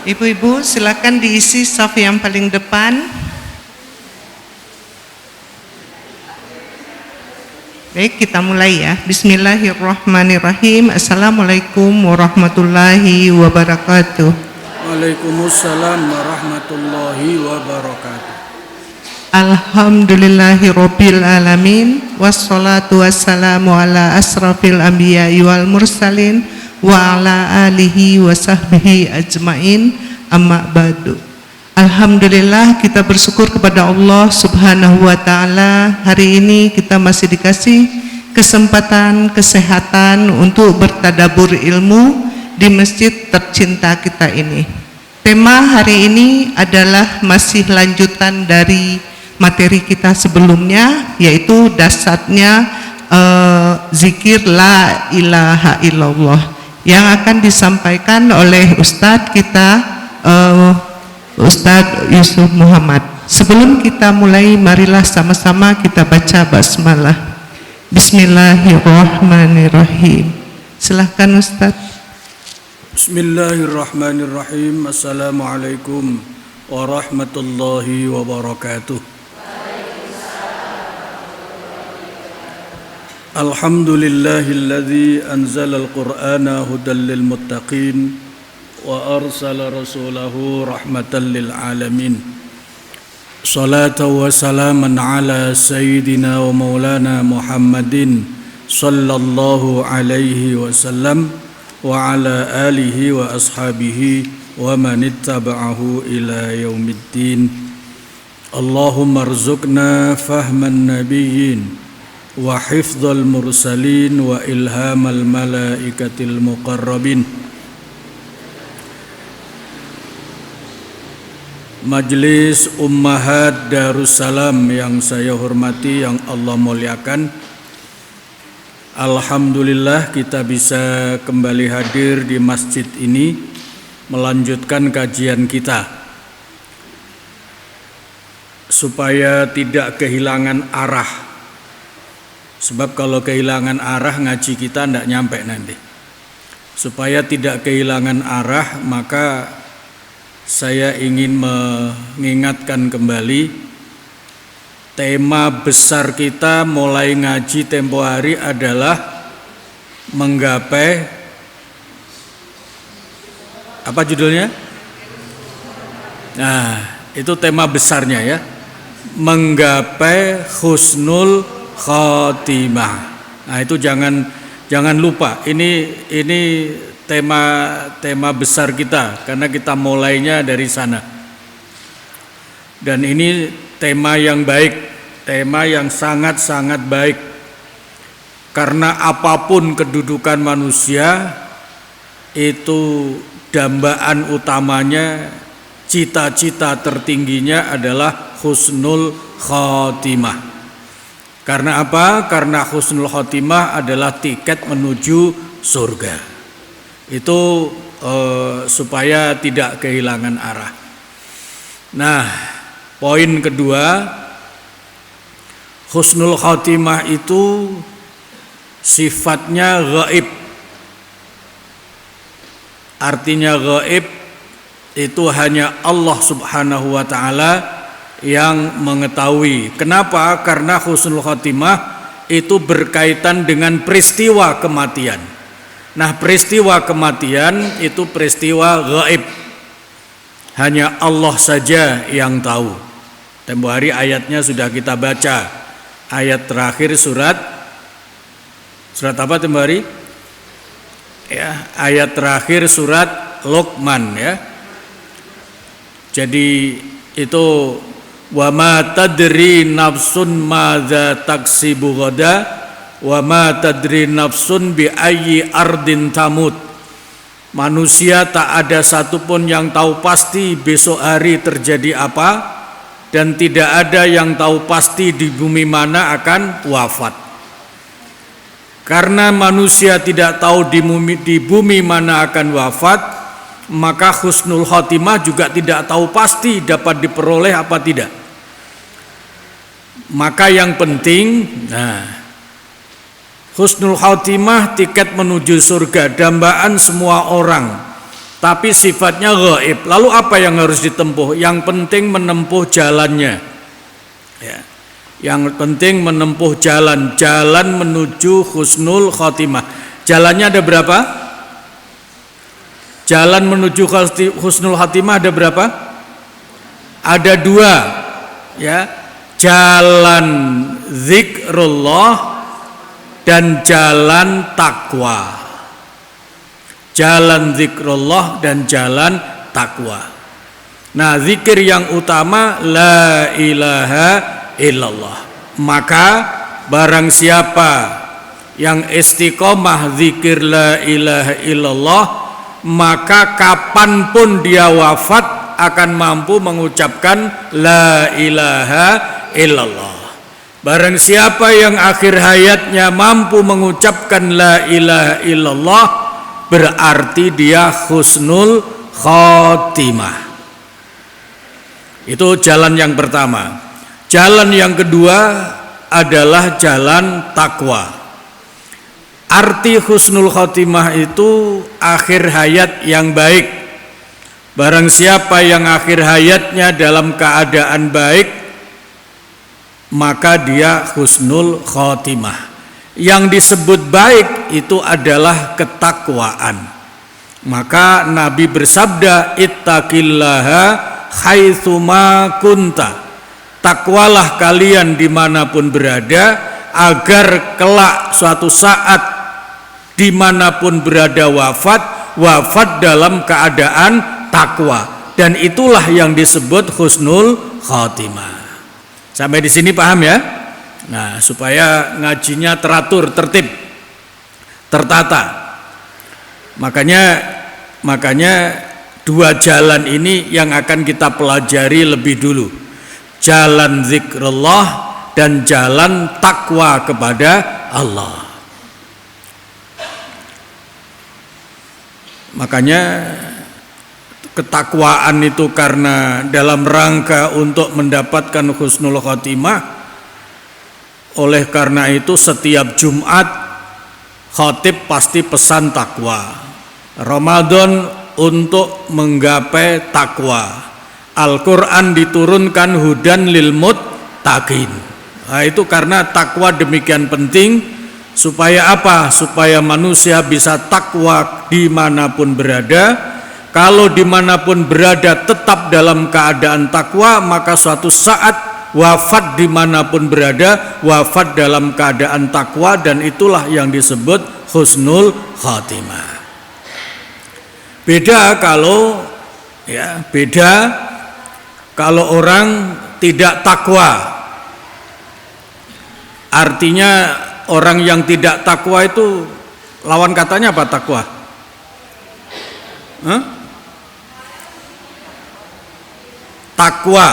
Ibu-ibu silakan diisi saf yang paling depan. Baik, kita mulai ya. Bismillahirrahmanirrahim. Assalamualaikum warahmatullahi wabarakatuh. Waalaikumsalam warahmatullahi wabarakatuh. Alhamdulillahirabbil alamin. Wassalatu wassalamu ala asrafil anbiya'i wal mursalin wa ala alihi wa sahbihi ajmain. Amma ba'du. Alhamdulillah, kita bersyukur kepada Allah Subhanahu wa taala. Hari ini kita masih dikasih kesempatan, kesehatan untuk bertadabur ilmu di masjid tercinta kita ini. Tema hari ini adalah masih lanjutan dari materi kita sebelumnya, yaitu dasarnya zikir la ilaha illallah yang akan disampaikan oleh Ustadz kita, Ustadz Yusuf Muhammad. Sebelum kita mulai, marilah sama-sama kita baca basmalah. Bismillahirrahmanirrahim. Silahkan Ustadz. Bismillahirrahmanirrahim. Assalamualaikum warahmatullahi wabarakatuh. Alhamdulillahilladzi anzala al-Qur'ana hudan lil muttaqin wa arsala rasulahu rahmatan lil alamin. Salatu wa salaman ala sayyidina wa maulana Muhammadin sallallahu alaihi wasallam wa ala alihi wa ashabihi wa man ittaba'ahu ila yaumiddin. Allahumma arzuqna fahman nabiyyin wa hifdzal mursalin wa ilhamal malaikatil muqarrabin. Majelis Ummahat Darussalam yang saya hormati, yang Allah muliakan, alhamdulillah kita bisa kembali hadir di masjid ini melanjutkan kajian kita supaya tidak kehilangan arah. Sebab kalau kehilangan arah ngaji kita tidak nyampe nanti. Supaya tidak kehilangan arah, maka saya ingin mengingatkan kembali tema besar kita mulai ngaji tempo hari adalah menggapai, apa judulnya? Nah, itu tema besarnya ya. Menggapai husnul khotimah. Nah, itu jangan lupa. Ini tema besar kita, karena kita mulainya dari sana. Dan ini tema yang baik, tema yang sangat-sangat baik. Karena apapun kedudukan manusia, itu dambaan utamanya, cita-cita tertingginya adalah husnul khotimah. Karena apa? Karena husnul khotimah adalah tiket menuju surga. Itu supaya tidak kehilangan arah. Nah, poin kedua, husnul khotimah itu sifatnya gaib. Artinya gaib itu hanya Allah Subhanahu wa taala yang mengetahui. Kenapa? Karena husnul khotimah itu berkaitan dengan peristiwa kematian. Nah, peristiwa kematian itu peristiwa gaib. Hanya Allah saja yang tahu. Tempo hari ayatnya sudah kita baca. Ayat terakhir surat apa tempo hari? Ya, ayat terakhir surat Luqman ya. Jadi itu wa ma tadri nafsun madza taksibu ghada wa ma tadri nafsun bi ayyi ardin tamut. Manusia tak ada satupun yang tahu pasti besok hari terjadi apa, dan tidak ada yang tahu pasti di bumi mana akan wafat. Karena manusia tidak tahu di bumi mana akan wafat, maka husnul khotimah juga tidak tahu pasti dapat diperoleh apa tidak. Maka yang penting, husnul khotimah tiket menuju surga, dambaan semua orang. tapi sifatnya gaib. Lalu apa yang harus ditempuh? Yang penting menempuh jalannya. Ya. Yang penting menempuh jalan menuju husnul khotimah. Jalannya ada berapa? Jalan menuju husnul khotimah ada berapa? Ada 2. Ya. Jalan zikrullah dan jalan takwa. Jalan zikrullah dan jalan takwa. Nah, zikir yang utama la ilaha illallah. Maka barang siapa yang istiqomah zikir la ilaha illallah, maka kapanpun dia wafat akan mampu mengucapkan la ilaha illallah. Barang siapa yang akhir hayatnya mampu mengucapkan la ilaha illallah, berarti dia husnul khotimah. Itu jalan yang pertama. Jalan yang kedua adalah jalan takwa. Arti husnul khotimah itu akhir hayat yang baik. Barang siapa yang akhir hayatnya dalam keadaan baik, maka dia husnul khotimah. Yang disebut baik itu adalah ketakwaan. Maka Nabi bersabda, ittaqillaha haitsuma kunta. Takwalah kalian dimanapun berada, agar kelak suatu saat dimanapun berada wafat dalam keadaan takwa. Dan itulah yang disebut husnul khotimah. Sampai di sini paham ya? Nah, supaya ngajinya teratur, tertib, tertata. Makanya 2 jalan ini yang akan kita pelajari lebih dulu. Jalan zikrullah dan jalan takwa kepada Allah. Makanya ketakwaan itu karena dalam rangka untuk mendapatkan husnul khotimah. Oleh karena itu setiap Jumat khatib pasti pesan takwa. Ramadan untuk menggapai takwa. Al-Quran diturunkan hudan lil muttaqin. Nah, itu karena takwa demikian penting. Supaya apa? Supaya manusia bisa takwa dimanapun berada. Kalau dimanapun berada tetap dalam keadaan takwa, maka suatu saat wafat dimanapun berada, wafat dalam keadaan takwa, dan itulah yang disebut husnul khatimah. Beda kalau orang tidak takwa. Artinya orang yang tidak takwa itu lawan katanya apa takwa? Takwa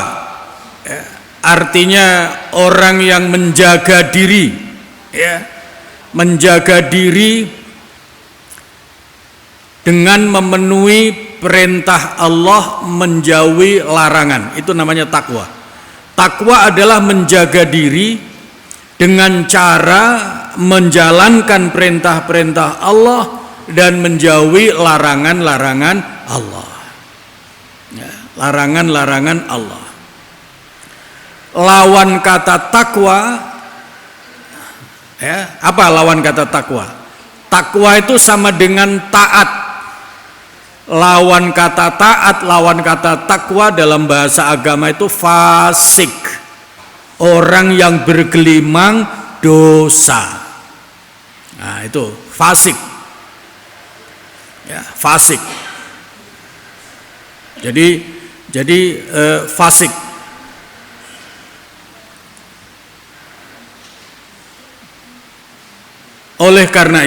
artinya orang yang menjaga diri, ya, menjaga diri dengan memenuhi perintah Allah, menjauhi larangan. Itu namanya takwa. Takwa adalah menjaga diri dengan cara menjalankan perintah-perintah Allah dan menjauhi larangan-larangan Allah. Ya, larangan-larangan Allah. Lawan kata takwa, ya, apa lawan kata takwa? Takwa itu sama dengan taat. Lawan kata taat, lawan kata takwa dalam bahasa agama itu fasik. Orang yang bergelimang dosa. Nah, itu fasik. Ya, fasik. Jadi fasik. Oleh karena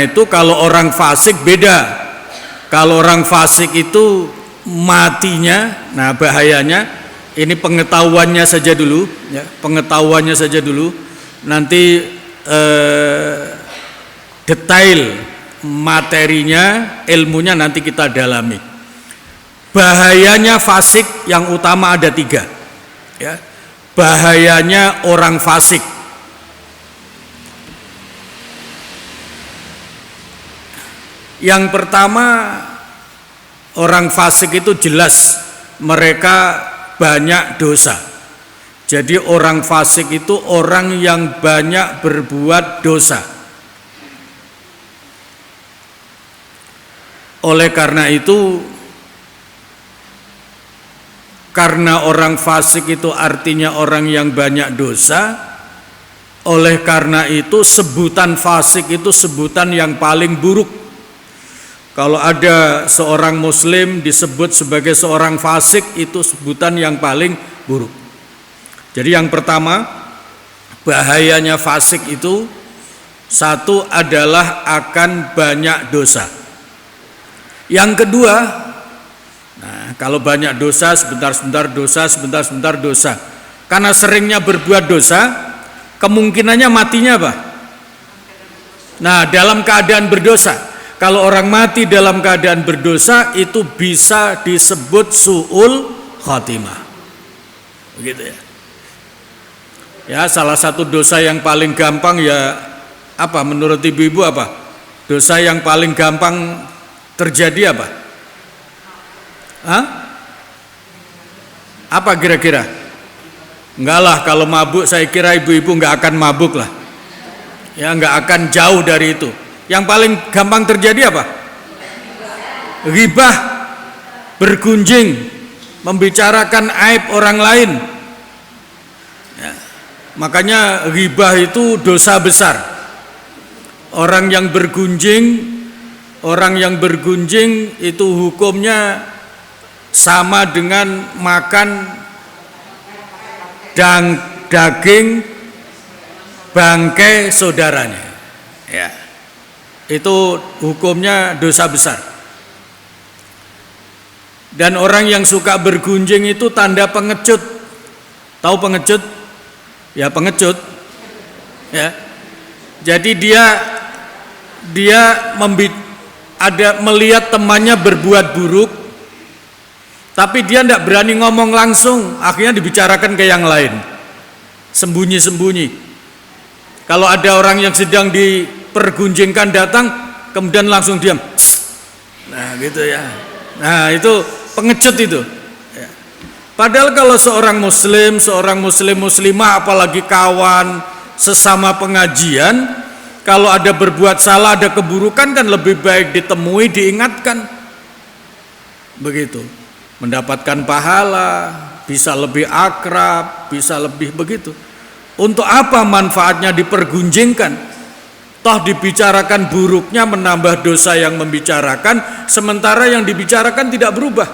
itu kalau orang fasik beda. Kalau orang fasik itu matinya, nah bahayanya, ini pengetahuannya saja dulu, ya, pengetahuannya saja dulu. Nanti detail materinya, ilmunya nanti kita dalami. Bahayanya fasik yang utama ada 3. Ya. Bahayanya orang fasik. Yang pertama, Orang fasik itu jelas mereka banyak dosa. Jadi orang fasik itu orang yang banyak berbuat dosa. Oleh karena itu, karena orang fasik itu artinya orang yang banyak dosa, oleh karena itu sebutan fasik itu sebutan yang paling buruk. Kalau ada seorang muslim disebut sebagai seorang fasik, itu sebutan yang paling buruk. Jadi yang pertama, bahayanya fasik itu satu adalah akan banyak dosa. Yang kedua, nah, kalau banyak dosa, sebentar-sebentar dosa, sebentar-sebentar dosa. Karena seringnya berbuat dosa, kemungkinannya matinya apa? Nah, dalam keadaan berdosa. Kalau orang mati dalam keadaan berdosa, itu bisa disebut su'ul khotimah. Begitu ya. Ya, salah satu dosa yang paling gampang ya apa menurut ibu-ibu apa? Dosa yang paling gampang terjadi apa? Hah? Apa kira-kira? Enggak lah, kalau mabuk saya kira ibu-ibu enggak akan mabuk lah. Ya, enggak akan jauh dari itu. Yang paling gampang terjadi apa? Ghibah, bergunjing, membicarakan aib orang lain. Ya, makanya ghibah itu dosa besar. Orang yang bergunjing itu hukumnya sama dengan makan daging bangkai saudaranya. Ya. Itu hukumnya dosa besar. Dan orang yang suka bergunjing itu tanda pengecut. Tahu pengecut? Ya, pengecut. Ya. Jadi dia melihat temannya berbuat buruk, tapi dia tidak berani ngomong langsung, akhirnya dibicarakan ke yang lain, sembunyi-sembunyi. Kalau ada orang yang sedang dipergunjingkan datang, kemudian langsung diam. Nah gitu ya. Nah itu pengecut itu. Ya. Padahal kalau seorang muslimah, apalagi kawan sesama pengajian, kalau ada berbuat salah, ada keburukan, kan lebih baik ditemui, diingatkan. Begitu. Mendapatkan pahala, bisa lebih akrab, bisa lebih begitu. Untuk apa manfaatnya dipergunjingkan? Toh dibicarakan buruknya menambah dosa yang membicarakan, sementara yang dibicarakan tidak berubah.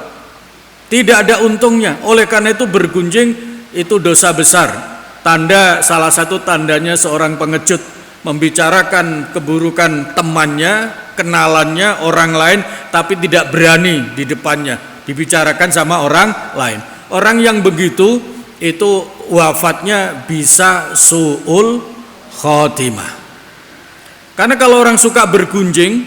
Tidak ada untungnya. Oleh karena itu bergunjing itu dosa besar. Salah satu tandanya seorang pengecut, membicarakan keburukan temannya, kenalannya, orang lain, tapi tidak berani di depannya dibicarakan sama orang lain. Orang yang begitu itu wafatnya bisa su'ul khotimah. Karena kalau orang suka bergunjing,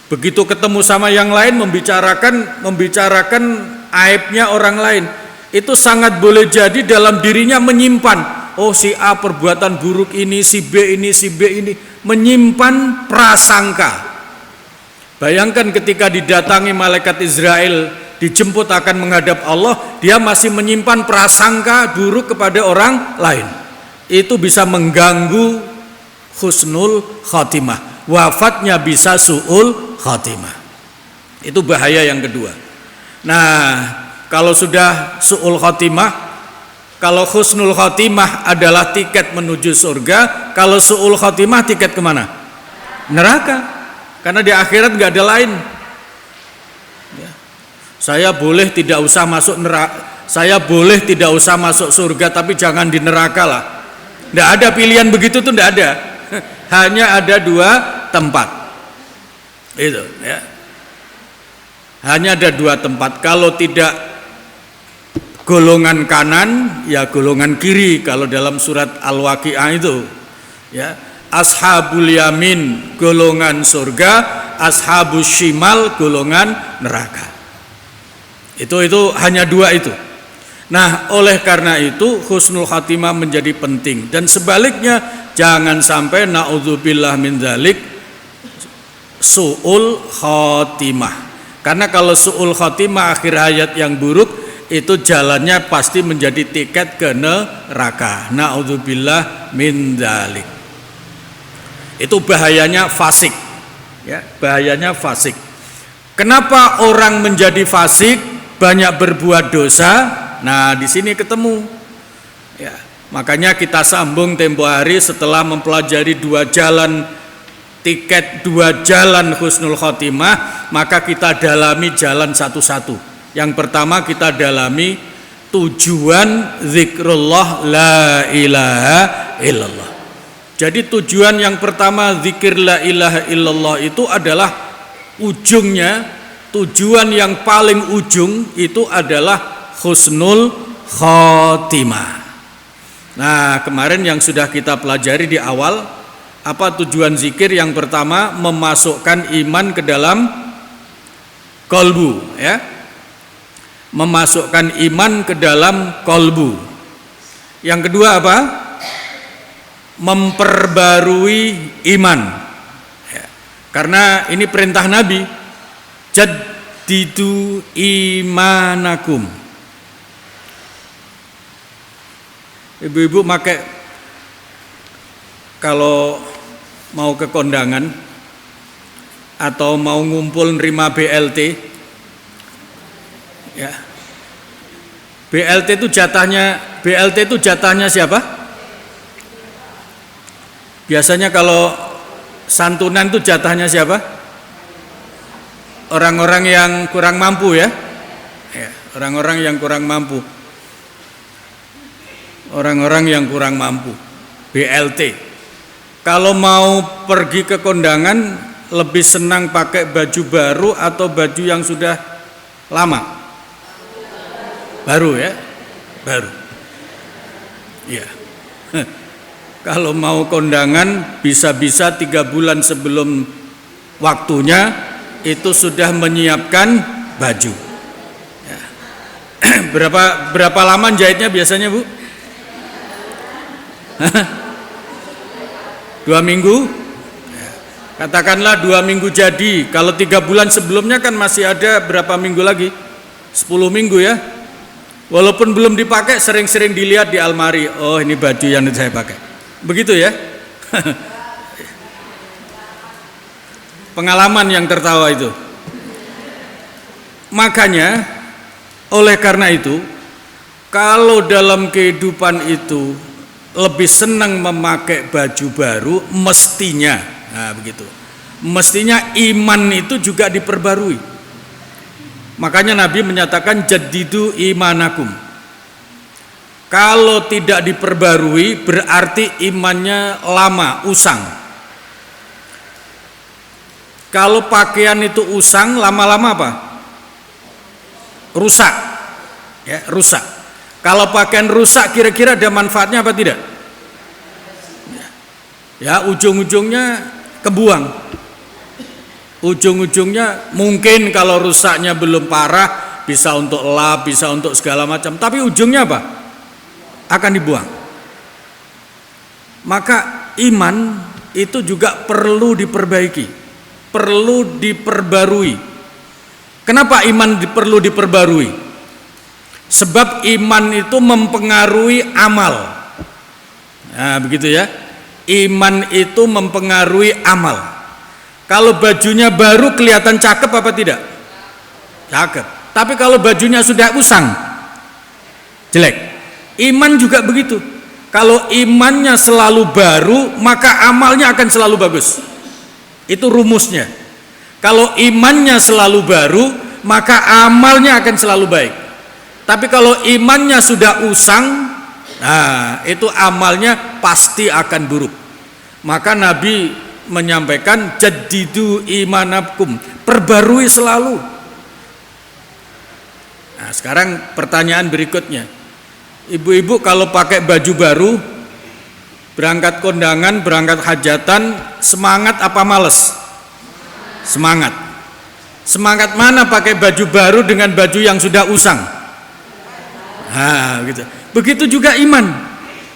begitu ketemu sama yang lain membicarakan aibnya orang lain, itu sangat boleh jadi dalam dirinya menyimpan, oh si A perbuatan buruk ini, si B ini, menyimpan prasangka. Bayangkan ketika didatangi malaikat Israel, dijemput akan menghadap Allah, dia masih menyimpan prasangka buruk kepada orang lain. Itu bisa mengganggu husnul khotimah. Wafatnya bisa su'ul khotimah. Itu bahaya yang kedua. Nah, kalau sudah su'ul khotimah, kalau husnul khotimah adalah tiket menuju surga, kalau su'ul khotimah tiket kemana? Neraka. Karena di akhirat nggak ada lain. Ya. Saya boleh tidak usah masuk neraka, saya boleh tidak usah masuk surga, tapi jangan di neraka lah. Nggak ada pilihan begitu tuh, nggak ada. Hanya ada dua tempat. Itu. Ya. Hanya ada dua tempat. Kalau tidak golongan kanan, ya golongan kiri. Kalau dalam surat Al-Waqi'ah itu, ya. Ashabul yamin golongan surga, ashabus shimal golongan neraka. Itu hanya dua itu. Nah, oleh karena itu husnul khatimah menjadi penting, dan sebaliknya jangan sampai naudzubillah min dzalik su'ul khatimah. Karena kalau su'ul khotimah, akhir hayat yang buruk, itu jalannya pasti menjadi tiket ke neraka. Na'udzubillah min dzalik. Itu bahayanya fasik. Ya, bahayanya fasik. Kenapa orang menjadi fasik, banyak berbuat dosa? Nah, di sini ketemu. Ya, makanya kita sambung tempo hari setelah mempelajari tiket dua jalan husnul khotimah, maka kita dalami jalan satu-satu. Yang pertama kita dalami tujuan zikrullah la ilaha illallah. Jadi tujuan yang pertama zikir la ilaha illallah itu adalah ujungnya, tujuan yang paling ujung itu adalah husnul khotimah. Nah, kemarin yang sudah kita pelajari di awal, apa tujuan zikir? Yang pertama memasukkan iman ke dalam kolbu, ya. Memasukkan iman ke dalam kolbu. Yang kedua apa? Memperbarui iman, ya. Karena ini perintah Nabi, jaddidu imanakum. Ibu-ibu pakai kalau mau ke kondangan atau mau ngumpul nerima BLT, ya. BLT itu jatahnya siapa? Biasanya kalau santunan itu jatahnya siapa? Orang-orang yang kurang mampu, ya. Ya, orang-orang yang kurang mampu. Orang-orang yang kurang mampu. BLT. Kalau mau pergi ke kondangan, lebih senang pakai baju baru atau baju yang sudah lama? Baru, ya? Baru. Iya. Kalau mau kondangan, bisa-bisa 3 bulan sebelum waktunya itu sudah menyiapkan baju. Ya. Berapa lama jahitnya biasanya, Bu? 2 minggu? Katakanlah 2 minggu jadi. Kalau 3 bulan sebelumnya kan masih ada berapa minggu lagi? 10 minggu, ya. Walaupun belum dipakai, sering-sering dilihat di almari. Oh, ini baju yang saya pakai. Begitu, ya. Pengalaman yang tertawa itu. Makanya oleh karena itu, kalau dalam kehidupan itu lebih senang memakai baju baru, mestinya, nah begitu, mestinya iman itu juga diperbarui. Makanya Nabi menyatakan jaddidu imanakum. Kalau tidak diperbarui berarti imannya lama, usang. Kalau pakaian itu usang, lama-lama apa? Rusak, ya, rusak. Kalau pakaian rusak, kira-kira ada manfaatnya apa tidak? Ya, ujung-ujungnya kebuang. Ujung-ujungnya mungkin kalau rusaknya belum parah, bisa untuk lap, bisa untuk segala macam. Tapi ujungnya apa? Akan dibuang. Maka iman itu juga perlu diperbaiki, perlu diperbarui. Kenapa iman perlu diperbarui? Sebab iman itu mempengaruhi amal. Nah, begitu, ya. Iman itu mempengaruhi amal. Kalau bajunya baru kelihatan cakep apa tidak? Cakep. Tapi kalau bajunya sudah usang, jelek. Iman juga begitu. Kalau imannya selalu baru, maka amalnya akan selalu bagus. Itu rumusnya. Kalau imannya selalu baru, maka amalnya akan selalu baik. Tapi kalau imannya sudah usang, nah itu amalnya pasti akan buruk. Maka Nabi menyampaikan jaddidu imanakum, perbarui selalu. Nah, sekarang pertanyaan berikutnya. Ibu-ibu kalau pakai baju baru, berangkat kondangan, berangkat hajatan, semangat apa males? Semangat. Semangat mana pakai baju baru dengan baju yang sudah usang? Nah, gitu. Begitu juga iman.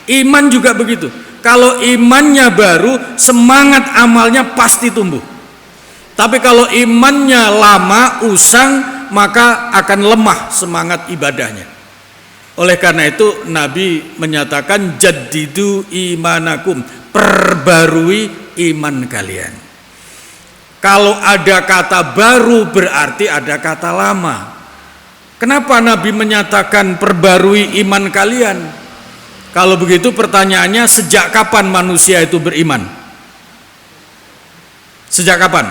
Iman juga begitu. Kalau imannya baru, semangat amalnya pasti tumbuh. Tapi kalau imannya lama, usang, maka akan lemah semangat ibadahnya. Oleh karena itu Nabi menyatakan jaddidu imanakum, perbarui iman kalian. Kalau ada kata baru berarti ada kata lama. Kenapa Nabi menyatakan perbarui iman kalian? Kalau begitu pertanyaannya, sejak kapan manusia itu beriman? Sejak kapan?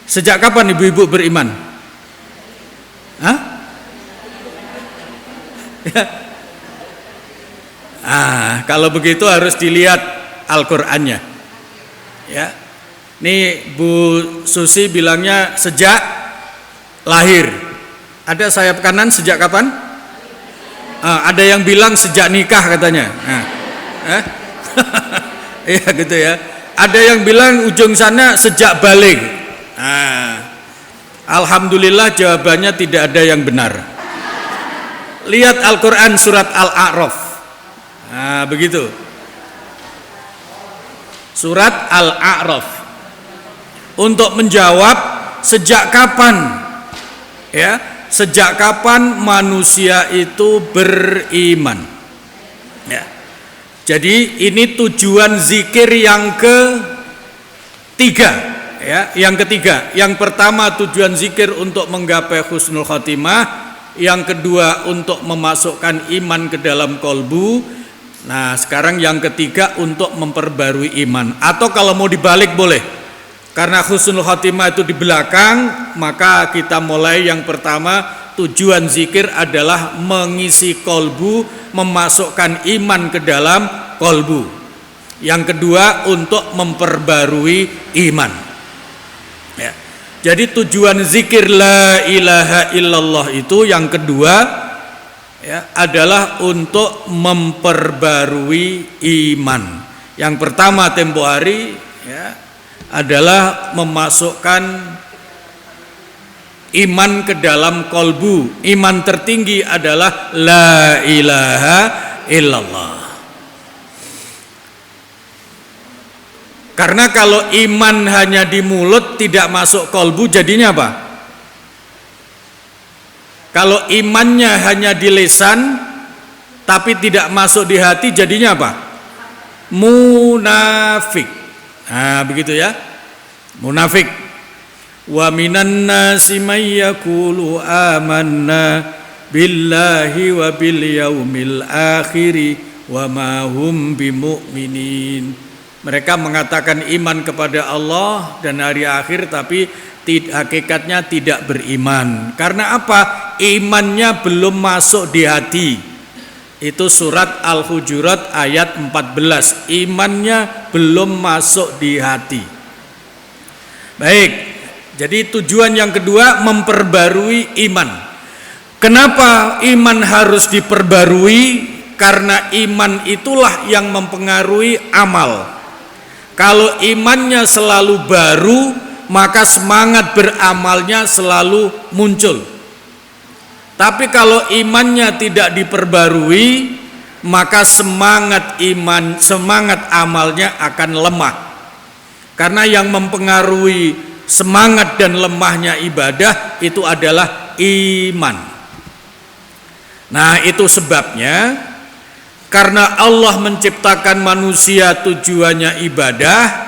Sejak kapan ibu-ibu beriman? Hah? Kalau begitu harus dilihat Al-Qur'annya. Ya. Nih Bu Susi bilangnya sejak lahir. Ada sayap kanan sejak kapan? Ada yang bilang sejak nikah katanya. Iya gitu ya. Ada yang bilang ujung sana sejak balik. Alhamdulillah jawabannya tidak ada yang benar. Lihat Al-Quran surat Al-A'raf. Begitu. Surat Al-A'raf. Untuk menjawab sejak kapan, ya, sejak kapan manusia itu beriman. Ya. Jadi ini tujuan zikir yang ketiga, ya, yang ketiga. Yang pertama tujuan zikir untuk menggapai husnul khotimah, yang kedua untuk memasukkan iman ke dalam kolbu. Nah, sekarang yang ketiga untuk memperbarui iman. Atau kalau mau dibalik boleh. Karena husnul khotimah itu di belakang, maka kita mulai yang pertama, tujuan zikir adalah mengisi kolbu, memasukkan iman ke dalam kolbu. Yang kedua untuk memperbarui iman. Ya. Jadi tujuan zikir la ilaha illallah itu yang kedua, ya, adalah untuk memperbarui iman. Yang pertama tempo hari, ya, adalah memasukkan iman ke dalam kolbu. Iman tertinggi adalah la ilaha illallah. Karena kalau iman hanya di mulut tidak masuk kolbu, jadinya apa? Kalau imannya hanya di lisan tapi tidak masuk di hati, jadinya apa? Munafik. Begitu ya, munafik. Wa minan nasi may yaqulu amanna billahi wa bil yaumil akhir wa ma hum bimu'minin. Mereka mengatakan iman kepada Allah dan hari akhir, tapi hakikatnya tidak beriman. Karena apa? Imannya belum masuk di hati. Itu surat Al-Hujurat ayat 14. Imannya belum masuk di hati. Baik, jadi tujuan yang kedua memperbarui iman. Kenapa iman harus diperbarui? Karena iman itulah yang mempengaruhi amal. Kalau imannya selalu baru, maka semangat beramalnya selalu muncul. Tapi kalau imannya tidak diperbarui, maka semangat amalnya akan lemah. Karena yang mempengaruhi semangat dan lemahnya ibadah itu adalah iman. Nah, itu sebabnya karena Allah menciptakan manusia tujuannya ibadah,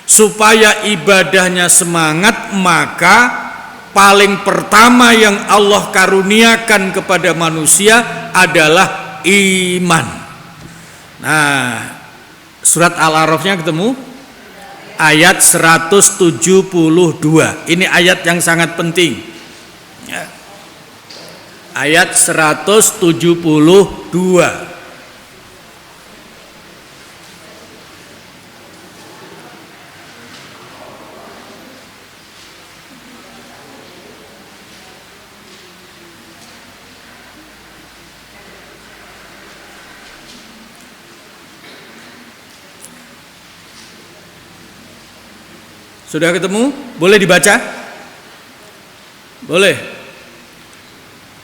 supaya ibadahnya semangat, maka paling pertama yang Allah karuniakan kepada manusia adalah iman. Nah, surat Al-A'rafnya ketemu ayat 172. Ini ayat yang sangat penting, ya. Ayat 172. Sudah ketemu? Boleh dibaca? Boleh.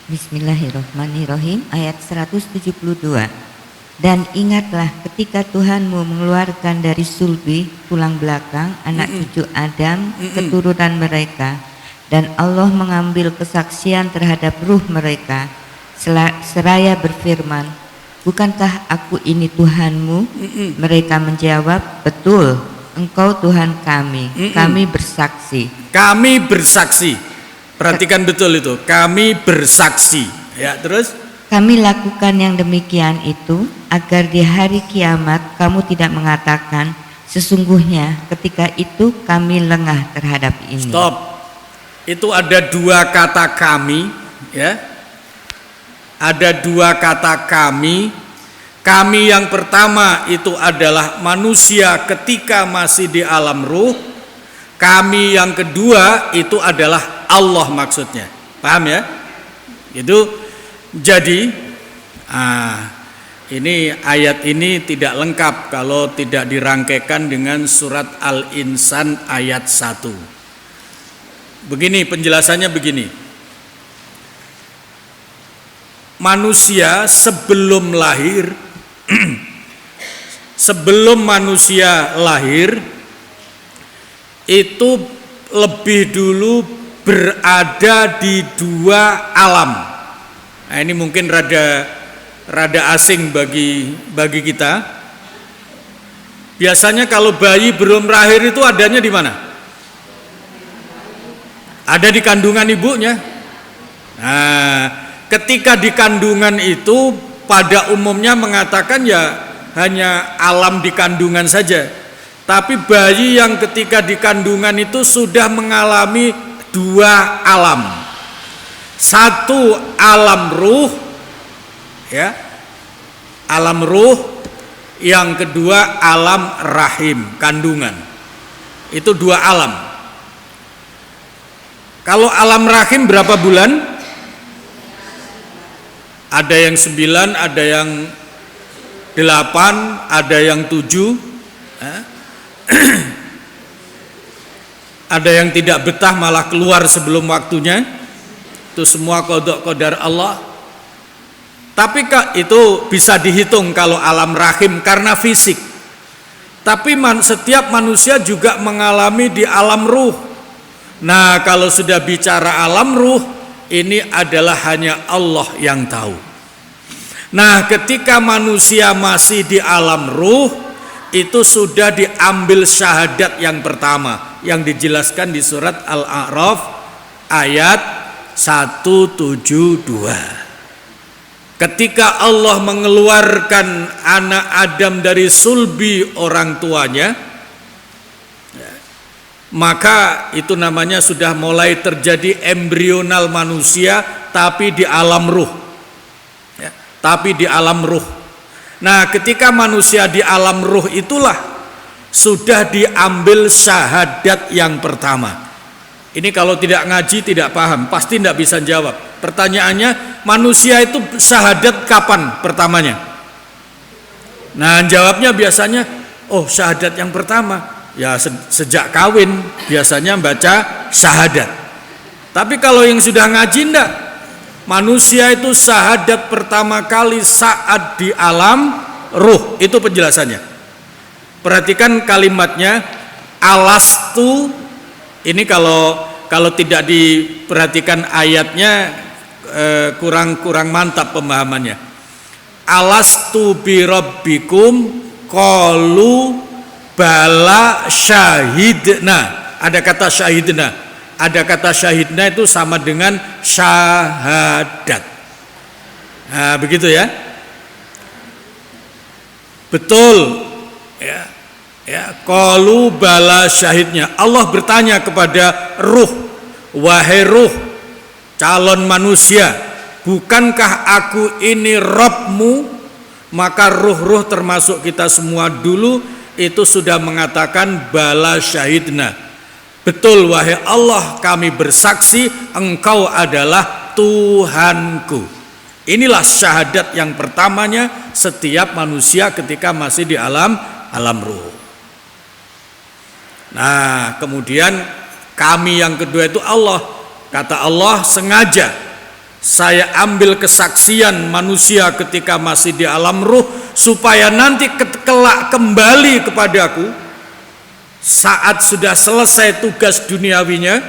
Bismillahirrahmanirrahim. Ayat 172. Dan ingatlah ketika Tuhanmu mengeluarkan dari sulbi, tulang belakang, anak cucu Adam, keturunan mereka, dan Allah mengambil kesaksian terhadap ruh mereka, seraya berfirman, bukankah aku ini Tuhanmu? Mereka menjawab, betul, Engkau Tuhan kami, kami bersaksi. Kami bersaksi. Perhatikan betul itu, kami bersaksi. Ya, terus? Kami lakukan yang demikian itu agar di hari kiamat kamu tidak mengatakan, sesungguhnya ketika itu kami lengah terhadap ini. Stop. Itu ada dua kata kami, ya. Ada dua kata kami. Kami yang pertama itu adalah manusia ketika masih di alam ruh. Kami yang kedua itu adalah Allah maksudnya. Paham ya? Itu jadi ini ayat ini tidak lengkap kalau tidak dirangkaikan dengan surat Al-Insan ayat 1. Begini penjelasannya begini. Manusia sebelum lahir sebelum manusia lahir itu lebih dulu berada di dua alam. Nah, ini mungkin rada asing bagi kita. Biasanya kalau bayi belum lahir itu adanya di mana? Ada di kandungan ibunya. Nah, ketika di kandungan itu pada umumnya mengatakan ya hanya alam di kandungan saja. Tapi bayi yang ketika di kandungan itu sudah mengalami dua alam. Satu alam ruh, ya, alam ruh. Yang kedua alam rahim, kandungan. Itu dua alam. Kalau alam rahim berapa bulan? Ada yang 9, ada yang 8, ada yang 7. Ada yang tidak betah malah keluar sebelum waktunya. Itu semua qada qadar Allah. Tapi itu bisa dihitung kalau alam rahim karena fisik. Tapi setiap manusia juga mengalami di alam ruh. Nah, kalau sudah bicara alam ruh, ini adalah hanya Allah yang tahu. Nah, ketika manusia masih di alam ruh, itu sudah diambil syahadat yang pertama yang dijelaskan di surat Al-A'raf ayat 172. Ketika Allah mengeluarkan anak Adam dari sulbi orang tuanya, maka itu namanya sudah mulai terjadi embrional manusia tapi di alam ruh. Tapi di alam ruh. Nah, ketika manusia di alam ruh itulah sudah diambil syahadat yang pertama. Ini kalau tidak ngaji tidak paham, pasti tidak bisa jawab. Pertanyaannya, manusia itu syahadat kapan pertamanya? Nah, jawabnya biasanya, oh syahadat yang pertama, ya sejak kawin biasanya baca syahadat. Tapi kalau yang sudah ngaji enggak, manusia itu syahadat pertama kali saat di alam ruh. Itu penjelasannya. Perhatikan kalimatnya, alastu. Ini kalau tidak diperhatikan ayatnya kurang mantap pemahamannya. Alastu bi rabbikum qalu bala syahidna. Ada kata syahidna. Ada kata syahidna itu sama dengan syahadat. Nah, begitu ya. Betul. Ya, qalu bala syahidnya. Allah bertanya kepada ruh, wahai ruh, calon manusia, bukankah aku ini Rabbmu? Maka ruh-ruh termasuk kita semua dulu itu sudah mengatakan bala syahidna. Betul wahai Allah, kami bersaksi engkau adalah Tuhanku. Inilah syahadat yang pertamanya setiap manusia ketika masih di alam ruh. Nah, kemudian kami yang kedua itu Allah. Kata Allah, saya ambil kesaksian manusia ketika masih di alam ruh, supaya nanti kelak kembali kepadaku saat sudah selesai tugas duniawinya,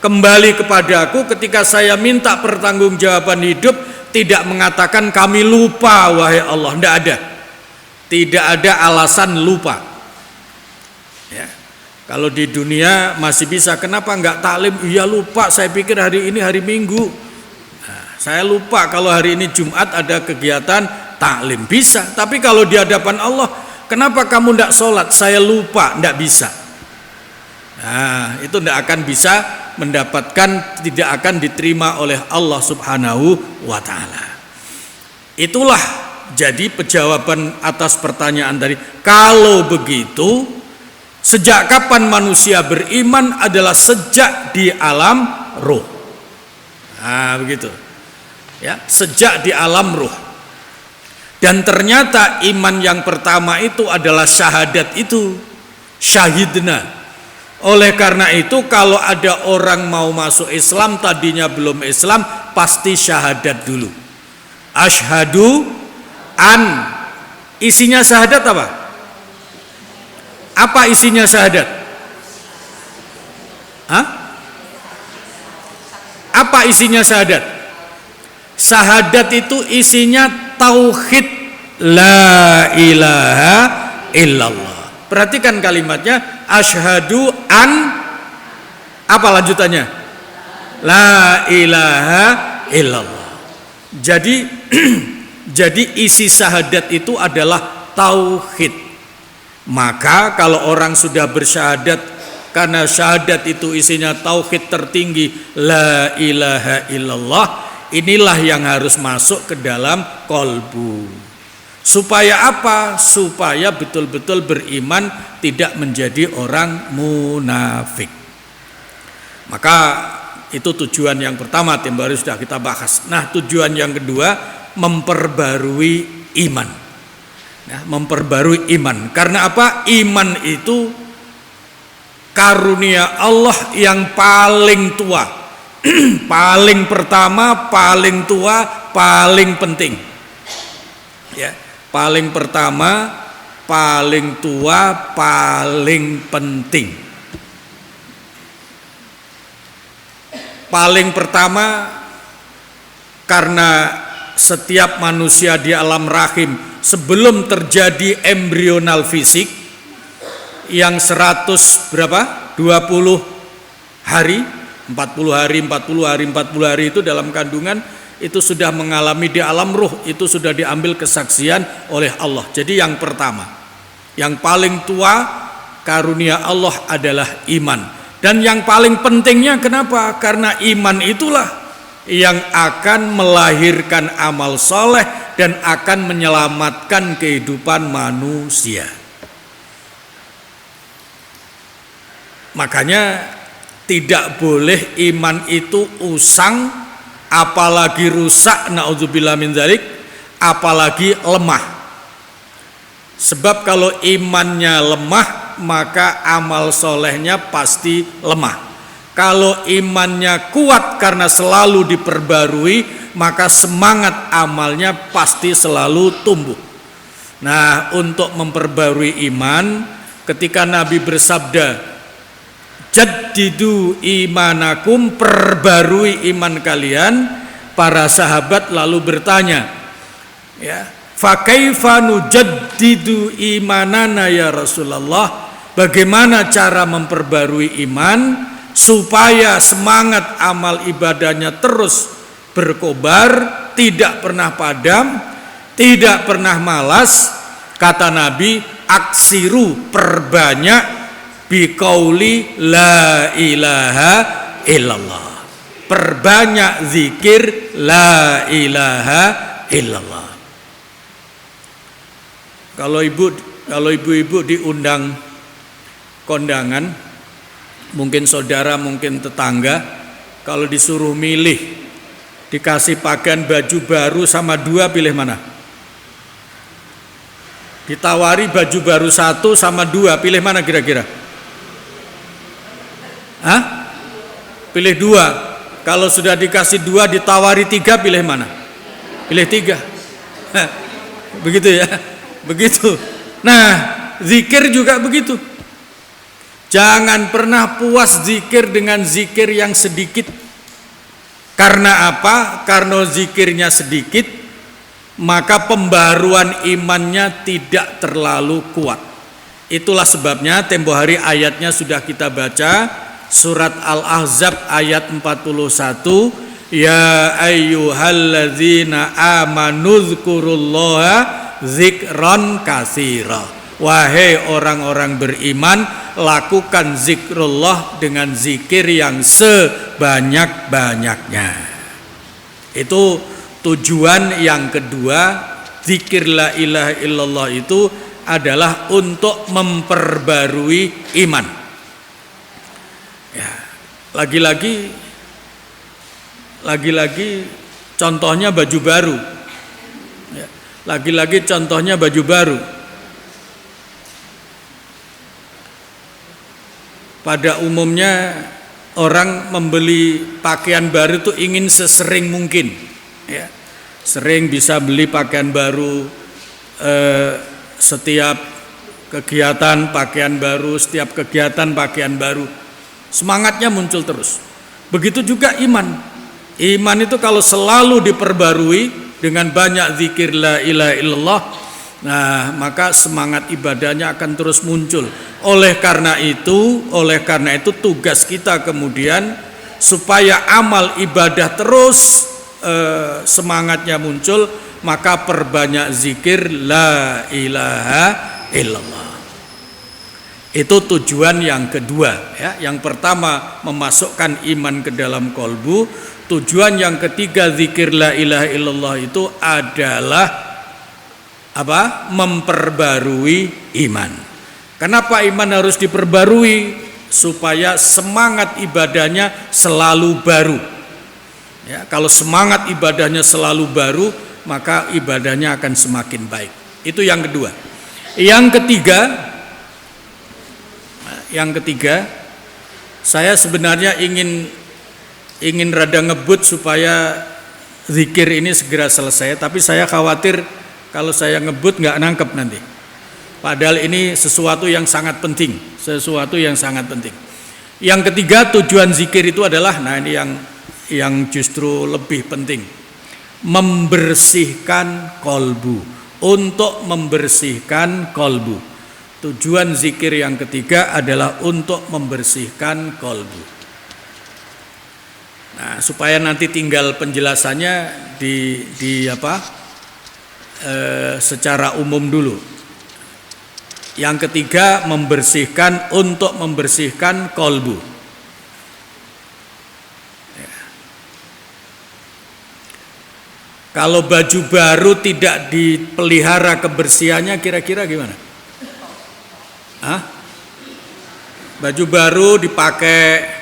kembali kepadaku ketika saya minta pertanggungjawaban hidup, tidak mengatakan kami lupa wahai Allah. Tidak ada alasan lupa ya. Kalau di dunia masih bisa, kenapa enggak taklim? Iya lupa, saya pikir hari ini hari Minggu. Saya lupa kalau hari ini Jumat ada kegiatan taklim, bisa. Tapi kalau di hadapan Allah, kenapa kamu tidak sholat? Saya lupa, tidak bisa. Nah, itu tidak akan bisa mendapatkan, tidak akan diterima oleh Allah Subhanahu wa Ta'ala. Itulah jadi jawaban atas pertanyaan tadi. Kalau begitu, sejak kapan manusia beriman adalah sejak di alam ruh. Nah, begitu. Ya, sejak di alam ruh. Dan ternyata iman yang pertama itu adalah syahadat itu, syahidna. Oleh karena itu kalau ada orang mau masuk Islam tadinya belum Islam, pasti syahadat dulu. Asyhadu an, isinya syahadat apa? Apa isinya syahadat? Hah? Apa isinya syahadat? Syahadat itu isinya tauhid la ilaha illallah. Perhatikan kalimatnya, asyhadu an, apa lanjutannya? La ilaha illallah. Jadi jadi isi syahadat itu adalah tauhid. Maka kalau orang sudah bersyahadat, karena syahadat itu isinya tauhid tertinggi la ilaha illallah, inilah yang harus masuk ke dalam kolbu. Supaya apa? Supaya betul-betul beriman, tidak menjadi orang munafik. Maka itu tujuan yang pertama, yang baru sudah kita bahas. Nah, tujuan yang kedua, memperbarui iman. Nah, memperbarui iman. Karena apa? Iman itu karunia Allah yang paling tua. Paling pertama, paling tua, paling penting. Ya, paling pertama, paling tua, paling penting. Paling pertama karena setiap manusia di alam rahim sebelum terjadi embryonal fisik yang 100 berapa? 20 hari, 40 hari, 40 hari, 40 hari itu dalam kandungan itu sudah mengalami di alam ruh, itu sudah diambil kesaksian oleh Allah. Jadi yang pertama, yang paling tua karunia Allah adalah iman. Dan yang paling pentingnya kenapa? Karena iman itulah yang akan melahirkan amal soleh dan akan menyelamatkan kehidupan manusia. Makanya tidak boleh iman itu usang, apalagi rusak, naudzubillah min dzalik, apalagi lemah. Sebab kalau imannya lemah, maka amal solehnya pasti lemah. Kalau imannya kuat karena selalu diperbarui, maka semangat amalnya pasti selalu tumbuh. Nah, untuk memperbarui iman, ketika Nabi bersabda, jaddidu imanakum, perbarui iman kalian, para sahabat lalu bertanya, ya, fa kaifa nujaddidu imanana ya Rasulullah? Bagaimana cara memperbarui iman supaya semangat amal ibadahnya terus berkobar, tidak pernah padam, tidak pernah malas? Kata Nabi, aksiru, perbanyak biqauli la ilaha illallah. Perbanyak zikir la ilaha illallah. Kalau ibu-ibu diundang kondangan, mungkin saudara, mungkin tetangga, kalau disuruh milih, dikasih pakaian baju baru sama dua, pilih mana? Ditawari baju baru satu sama dua, pilih mana kira-kira? Hah? Pilih dua. Kalau sudah dikasih 2 ditawari 3 pilih mana? Pilih 3. Begitu ya. Begitu. Nah, zikir juga begitu. Jangan pernah puas zikir dengan zikir yang sedikit. Karena apa? Karena zikirnya sedikit, maka pembaruan imannya tidak terlalu kuat. Itulah sebabnya tempo hari ayatnya sudah kita baca, surat Al-Ahzab ayat 41, ya ayyuhalladzina amanu dzkurullaha dzikran katsira. Wahai orang-orang beriman, lakukan zikrullah dengan zikir yang sebanyak-banyaknya. Itu tujuan yang kedua. Zikir la ilaha illallah itu adalah untuk memperbarui iman. Ya, lagi-lagi contohnya baju baru. Ya, lagi-lagi contohnya baju baru. Pada umumnya orang membeli pakaian baru itu ingin sesering mungkin, ya. Sering bisa beli pakaian baru, setiap kegiatan pakaian baru, setiap kegiatan pakaian baru, semangatnya muncul terus. Begitu juga iman. Iman itu kalau selalu diperbarui dengan banyak zikir la ilaha illallah, nah maka semangat ibadahnya akan terus muncul. Oleh karena itu tugas kita kemudian supaya amal ibadah terus semangatnya muncul, maka perbanyak zikir la ilaha illallah. Itu tujuan yang kedua, ya. Yang pertama memasukkan iman ke dalam kolbu. Tujuan yang ketiga zikir la ilaha illallah itu adalah apa? Memperbarui iman. Kenapa iman harus diperbarui? Supaya semangat ibadahnya selalu baru. Ya, kalau semangat ibadahnya selalu baru, maka ibadahnya akan semakin baik. Itu yang kedua. Yang ketiga, saya sebenarnya ingin rada ngebut supaya zikir ini segera selesai, tapi saya khawatir kalau saya ngebut nggak nangkep nanti. Padahal ini sesuatu yang sangat penting. Yang ketiga, tujuan zikir itu adalah, nah ini yang justru lebih penting, membersihkan kolbu. Untuk membersihkan kolbu. Tujuan zikir yang ketiga adalah untuk membersihkan kolbu. Nah, supaya nanti tinggal penjelasannya secara umum dulu. Yang ketiga, untuk membersihkan kolbu. Ya. Kalau baju baru tidak dipelihara kebersihannya, kira-kira gimana? Hah? Baju baru dipakai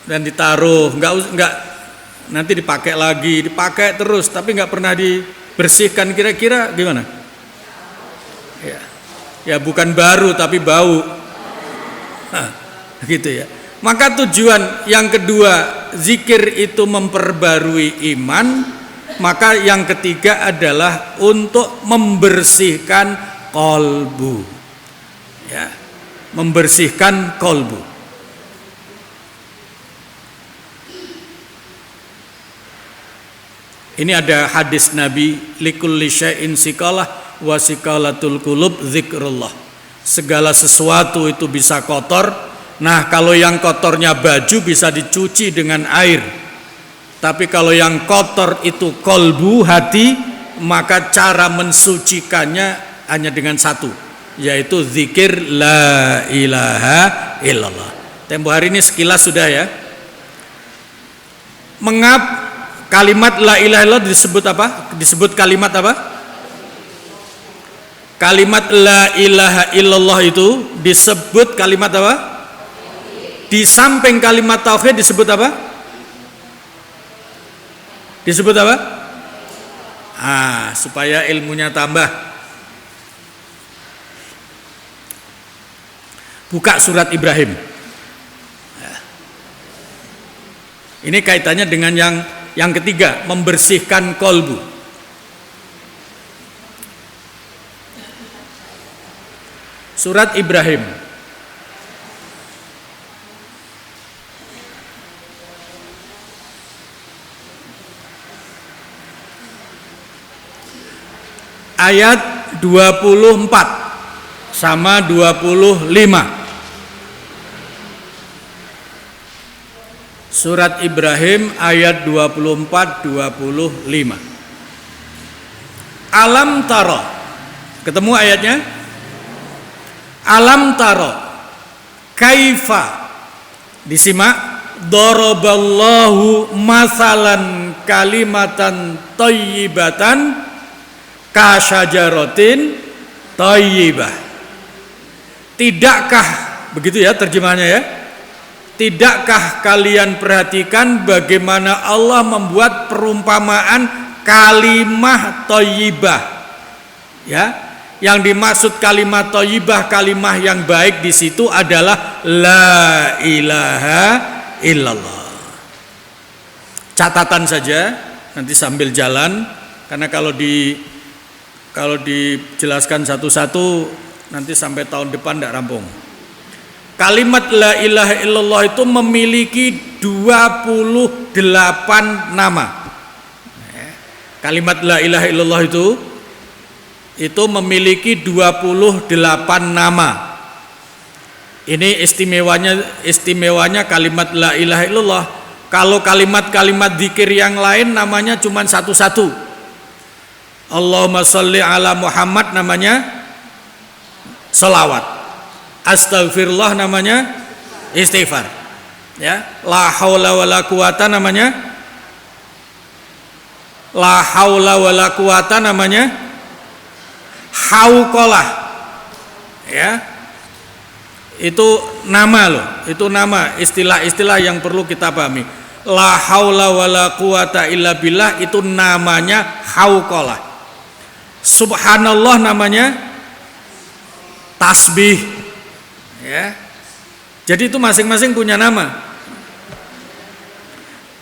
dan ditaruh, nggak nanti dipakai lagi, dipakai terus, tapi nggak pernah dibersihkan, kira-kira gimana? Ya bukan baru tapi bau. Gitu ya. Maka tujuan yang kedua, zikir itu memperbarui iman. Maka yang ketiga adalah untuk membersihkan kolbu. Ya, membersihkan kolbu. Ini ada hadis Nabi, likulli syai'in siqalah wasikalatul qulub zikrullah. Segala sesuatu itu bisa kotor. Nah, kalau yang kotornya baju bisa dicuci dengan air. Tapi kalau yang kotor itu kolbu, hati, maka cara mensucikannya hanya dengan satu, yaitu zikir la ilaha illallah. Tempo hari ini sekilas sudah ya. Kalimat la ilaha illallah disebut apa? Disebut kalimat apa? Kalimat la ilaha illallah itu disebut kalimat apa? Di samping kalimat tauhid disebut apa? Disebut apa? Supaya ilmunya tambah. Buka surat Ibrahim. Ini kaitannya dengan yang ketiga, membersihkan kolbu. Surat Ibrahim ayat 24 sama 25. Surat Ibrahim ayat 24-25. Alam taro. Ketemu ayatnya? Alam taro kaifa, disimak, daraballahu masalan kalimatan thayyibatan kasyajaratin thayyibah. Tidakkah, begitu ya terjemahannya ya? Tidakkah kalian perhatikan bagaimana Allah membuat perumpamaan kalimah thayyibah? Ya, yang dimaksud kalimat thayyibah, kalimah yang baik di situ adalah la ilaha illallah. Catatan saja nanti sambil jalan, karena kalau dijelaskan satu-satu nanti sampai tahun depan tidak rampung. Kalimat la ilaha illallah itu memiliki 28 nama. Kalimat la ilaha illallah itu memiliki 28 nama. Ini istimewanya kalimat la ilaha illallah. Kalau kalimat-kalimat zikir yang lain namanya cuma satu-satu. Allahumma sholli ala Muhammad namanya selawat. Astagfirullah namanya istighfar. Ya, la haula wala quwata namanya hauqalah. Ya. Itu nama loh, itu nama, istilah-istilah yang perlu kita pahami. La haula wala quwata illa billah itu namanya hauqalah. Subhanallah namanya tasbih. Ya. Jadi itu masing-masing punya nama.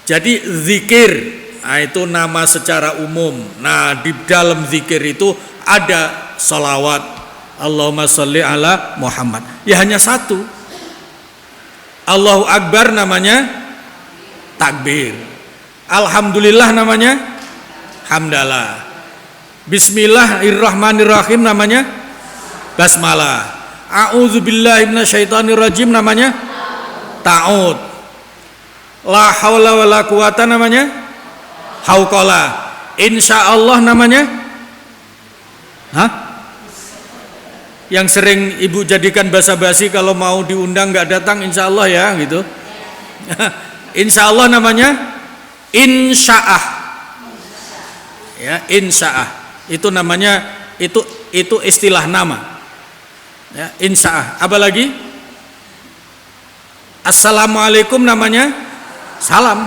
Jadi zikir, nah itu nama secara umum. Nah, di dalam zikir itu ada salawat, Allahumma sholli ala Muhammad. Ya hanya satu. Allahu Akbar namanya takbir. Alhamdulillah namanya hamdalah. Bismillahirrahmanirrahim namanya basmalah. A'udzubillahi minasyaitonirrajim namanya ta'ud. La haula wala quwata namanya hauqalah. Insyaallah namanya yang sering ibu jadikan basa-basi kalau mau diundang nggak datang insyaallah ya gitu. Insyaallah namanya insya'ah. Ya, insya'ah. Itu namanya itu istilah nama. Ya, insya'ah. Apa lagi? Assalamualaikum namanya salam.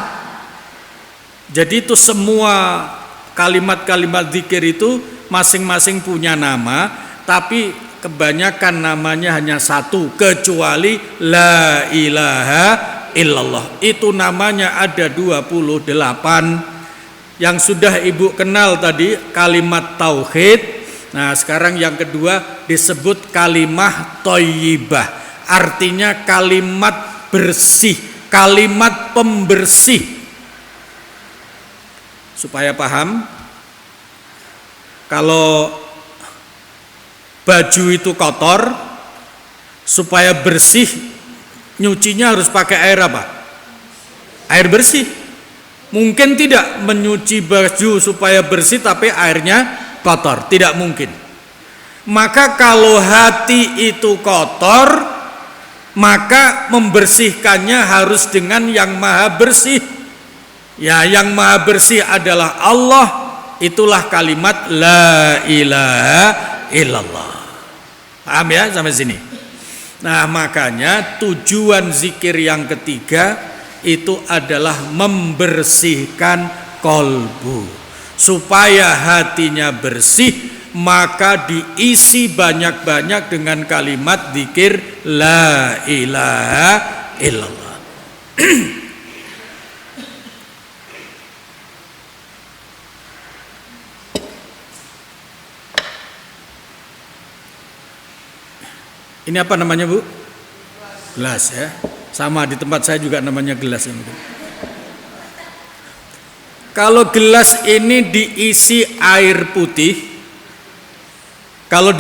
Jadi itu semua kalimat-kalimat zikir itu masing-masing punya nama, tapi kebanyakan namanya hanya satu, kecuali la ilaha illallah. Itu namanya ada 28. Yang sudah ibu kenal tadi kalimat tauhid. Nah, sekarang yang kedua disebut kalimah thayyibah. Artinya kalimat bersih, kalimat pembersih. Supaya paham, kalau baju itu kotor, supaya bersih, nyucinya harus pakai air apa? Air bersih. Mungkin tidak menyuci baju supaya bersih tapi airnya kotor, tidak mungkin. Maka kalau hati itu kotor, maka membersihkannya harus dengan yang maha bersih. Ya, yang maha bersih adalah Allah. Itulah kalimat la ilaha illallah. Paham ya sampai sini? Nah, makanya tujuan zikir yang ketiga itu adalah membersihkan kolbu. Supaya hatinya bersih, maka diisi banyak-banyak dengan kalimat zikir la ilaha illallah. Ini apa namanya, Bu? Gelas ya. Sama di tempat saya juga namanya gelas ya mungkin. Kalau gelas ini diisi air putih, kalau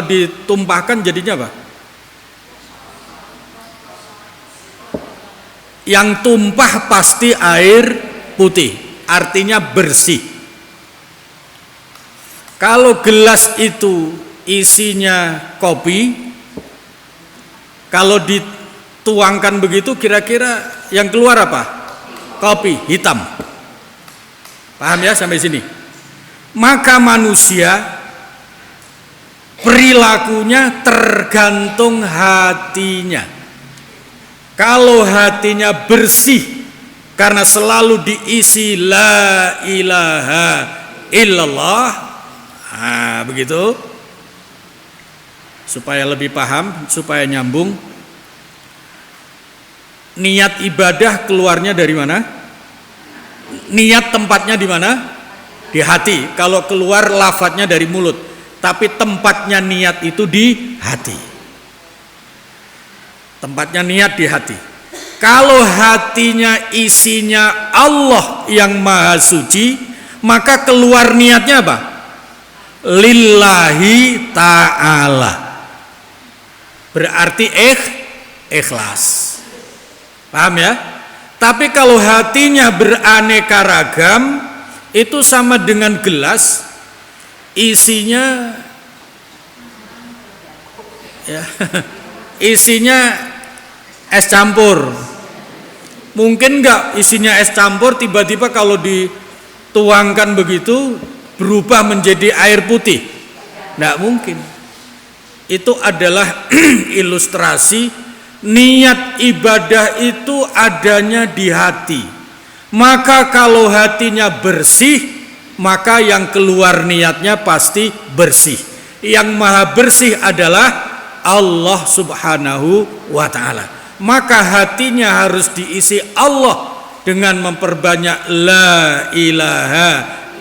ditumpahkan jadinya apa? Yang tumpah pasti air putih, artinya bersih. Kalau gelas itu isinya kopi, kalau dituangkan begitu kira-kira yang keluar apa? Kopi hitam. Paham ya sampai sini? Maka manusia perilakunya tergantung hatinya. Kalau hatinya bersih karena selalu diisi la ilaha illallah, begitu. Supaya lebih paham, supaya nyambung. Niat ibadah keluarnya dari mana? Niat tempatnya di mana? Di hati. Kalau keluar lafadznya dari mulut, tapi tempatnya niat itu di hati. Tempatnya niat di hati. Kalau hatinya isinya Allah yang Maha Suci, maka keluar niatnya apa? Lillahi ta'ala. Berarti ikhlas. Paham ya? Tapi kalau hatinya beraneka ragam, itu sama dengan gelas, isinya ya, isinya es campur. Mungkin enggak isinya es campur tiba-tiba kalau dituangkan begitu berubah menjadi air putih? Enggak mungkin. Itu adalah ilustrasi niat ibadah itu adanya di hati. Maka kalau hatinya bersih, maka yang keluar niatnya pasti bersih. Yang maha bersih adalah Allah subhanahu wa ta'ala. Maka hatinya harus diisi Allah dengan memperbanyak la ilaha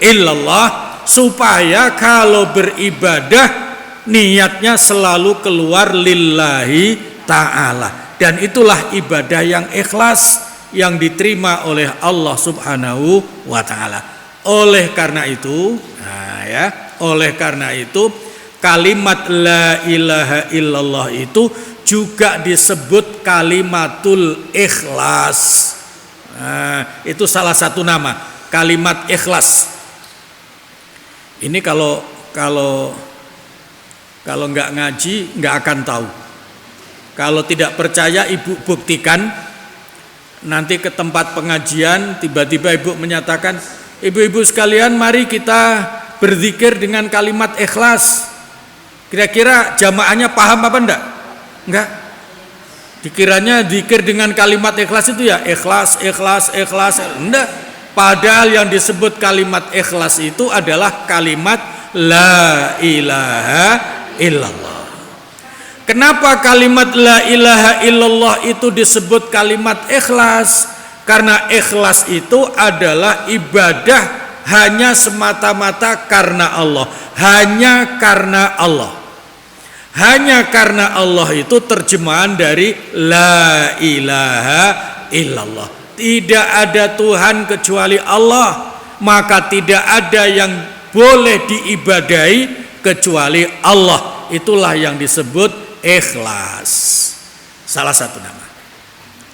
illallah, supaya kalau beribadah niatnya selalu keluar lillahi ta'ala. Dan itulah ibadah yang ikhlas, yang diterima oleh Allah subhanahu wa ta'ala. Oleh karena itu, kalimat la ilaha illallah itu juga disebut kalimatul ikhlas. Itu salah satu nama, kalimat ikhlas. Ini kalau nggak ngaji nggak akan tahu. Kalau tidak percaya ibu buktikan. Nanti ke tempat pengajian tiba-tiba ibu menyatakan, ibu-ibu sekalian mari kita berzikir dengan kalimat ikhlas. Kira-kira jamaahnya paham apa enggak? Enggak. Dikiranya zikir dengan kalimat ikhlas itu ya ikhlas. Enggak. Padahal yang disebut kalimat ikhlas itu adalah kalimat la ilaha illallah. Kenapa kalimat la ilaha illallah itu disebut kalimat ikhlas? Karena ikhlas itu adalah ibadah hanya semata-mata karena Allah. Hanya karena Allah. Hanya karena Allah itu terjemahan dari la ilaha illallah. Tidak ada Tuhan kecuali Allah, maka tidak ada yang boleh diibadahi kecuali Allah. Itulah yang disebut ikhlas. Salah satu nama.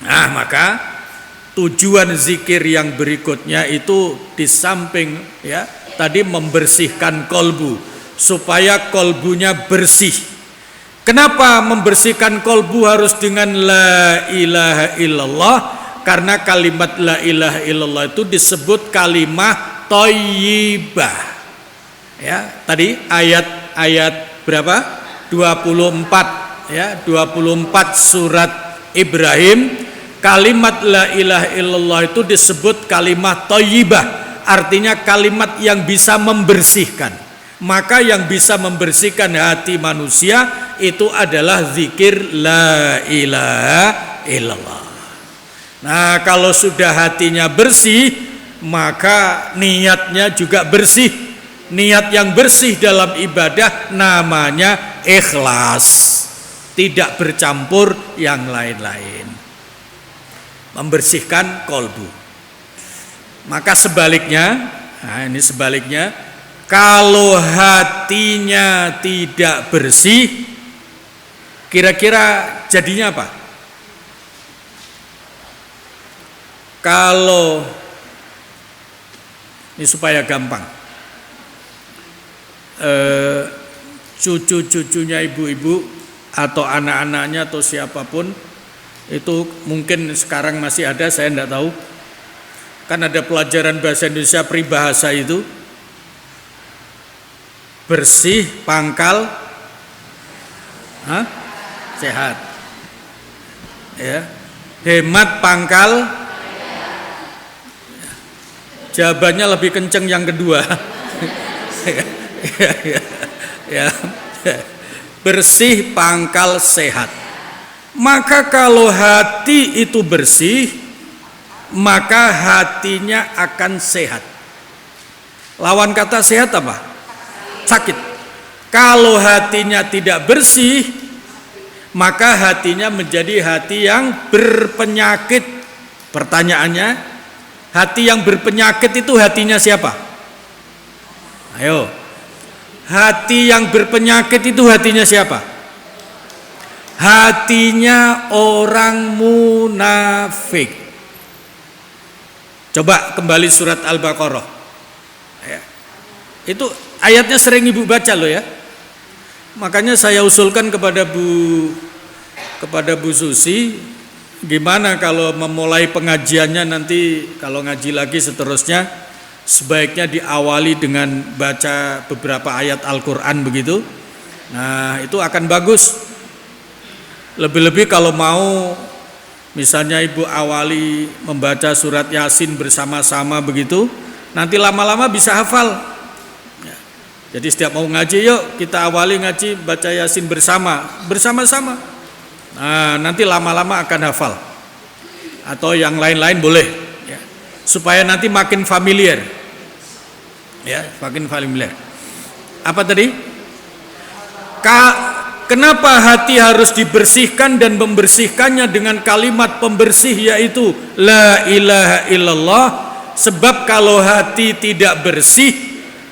Nah, maka tujuan zikir yang berikutnya itu di samping ya tadi membersihkan kolbu, supaya kolbunya bersih. Kenapa membersihkan kolbu harus dengan la ilaha illallah? Karena kalimat la ilaha illallah itu disebut kalimah thayyibah. Ya, tadi ayat berapa? 24 ya, 24 surat Ibrahim, kalimat la ilaha illallah itu disebut kalimat thayyibah, artinya kalimat yang bisa membersihkan. Maka yang bisa membersihkan hati manusia itu adalah zikir la ilaha illallah. Nah, kalau sudah hatinya bersih, maka niatnya juga bersih. Niat yang bersih dalam ibadah namanya ikhlas. tidak bercampur yang lain-lain. Membersihkan kolbu. Maka sebaliknya, nah ini sebaliknya, kalau hatinya tidak bersih, kira-kira jadinya apa? Kalau ini supaya gampang, cucu-cucunya ibu-ibu atau anak-anaknya atau siapapun itu mungkin sekarang masih ada, saya tidak tahu. Kan ada pelajaran bahasa Indonesia peribahasa itu, bersih pangkal sehat, ya, hemat pangkal. Jawabannya lebih kenceng yang kedua. Ya. Bersih pangkal sehat. Maka kalau hati itu bersih, maka hatinya akan sehat. Lawan kata sehat apa? Sakit. Kalau hatinya tidak bersih, maka hatinya menjadi hati yang berpenyakit. Pertanyaannya, hati yang berpenyakit itu hatinya siapa? Ayo. Hati yang berpenyakit itu hatinya siapa? Hatinya orang munafik. Coba kembali surat Al-Baqarah. Ya. Itu ayatnya sering ibu baca loh ya. Makanya saya usulkan kepada Bu Susi, gimana kalau memulai pengajiannya nanti kalau ngaji lagi seterusnya sebaiknya diawali dengan baca beberapa ayat Al-Quran begitu. Nah itu akan bagus. Lebih-lebih kalau mau misalnya ibu awali membaca surat Yasin bersama-sama begitu, nanti lama-lama bisa hafal. Jadi setiap mau ngaji, yuk kita awali ngaji baca Yasin bersama-sama. Nah, nanti lama-lama akan hafal. Atau yang lain-lain boleh, ya. Supaya nanti makin familiar. Ya, makin familiar. Apa tadi? Kenapa hati harus dibersihkan dan membersihkannya dengan kalimat pembersih yaitu La ilaha illallah? Sebab kalau hati tidak bersih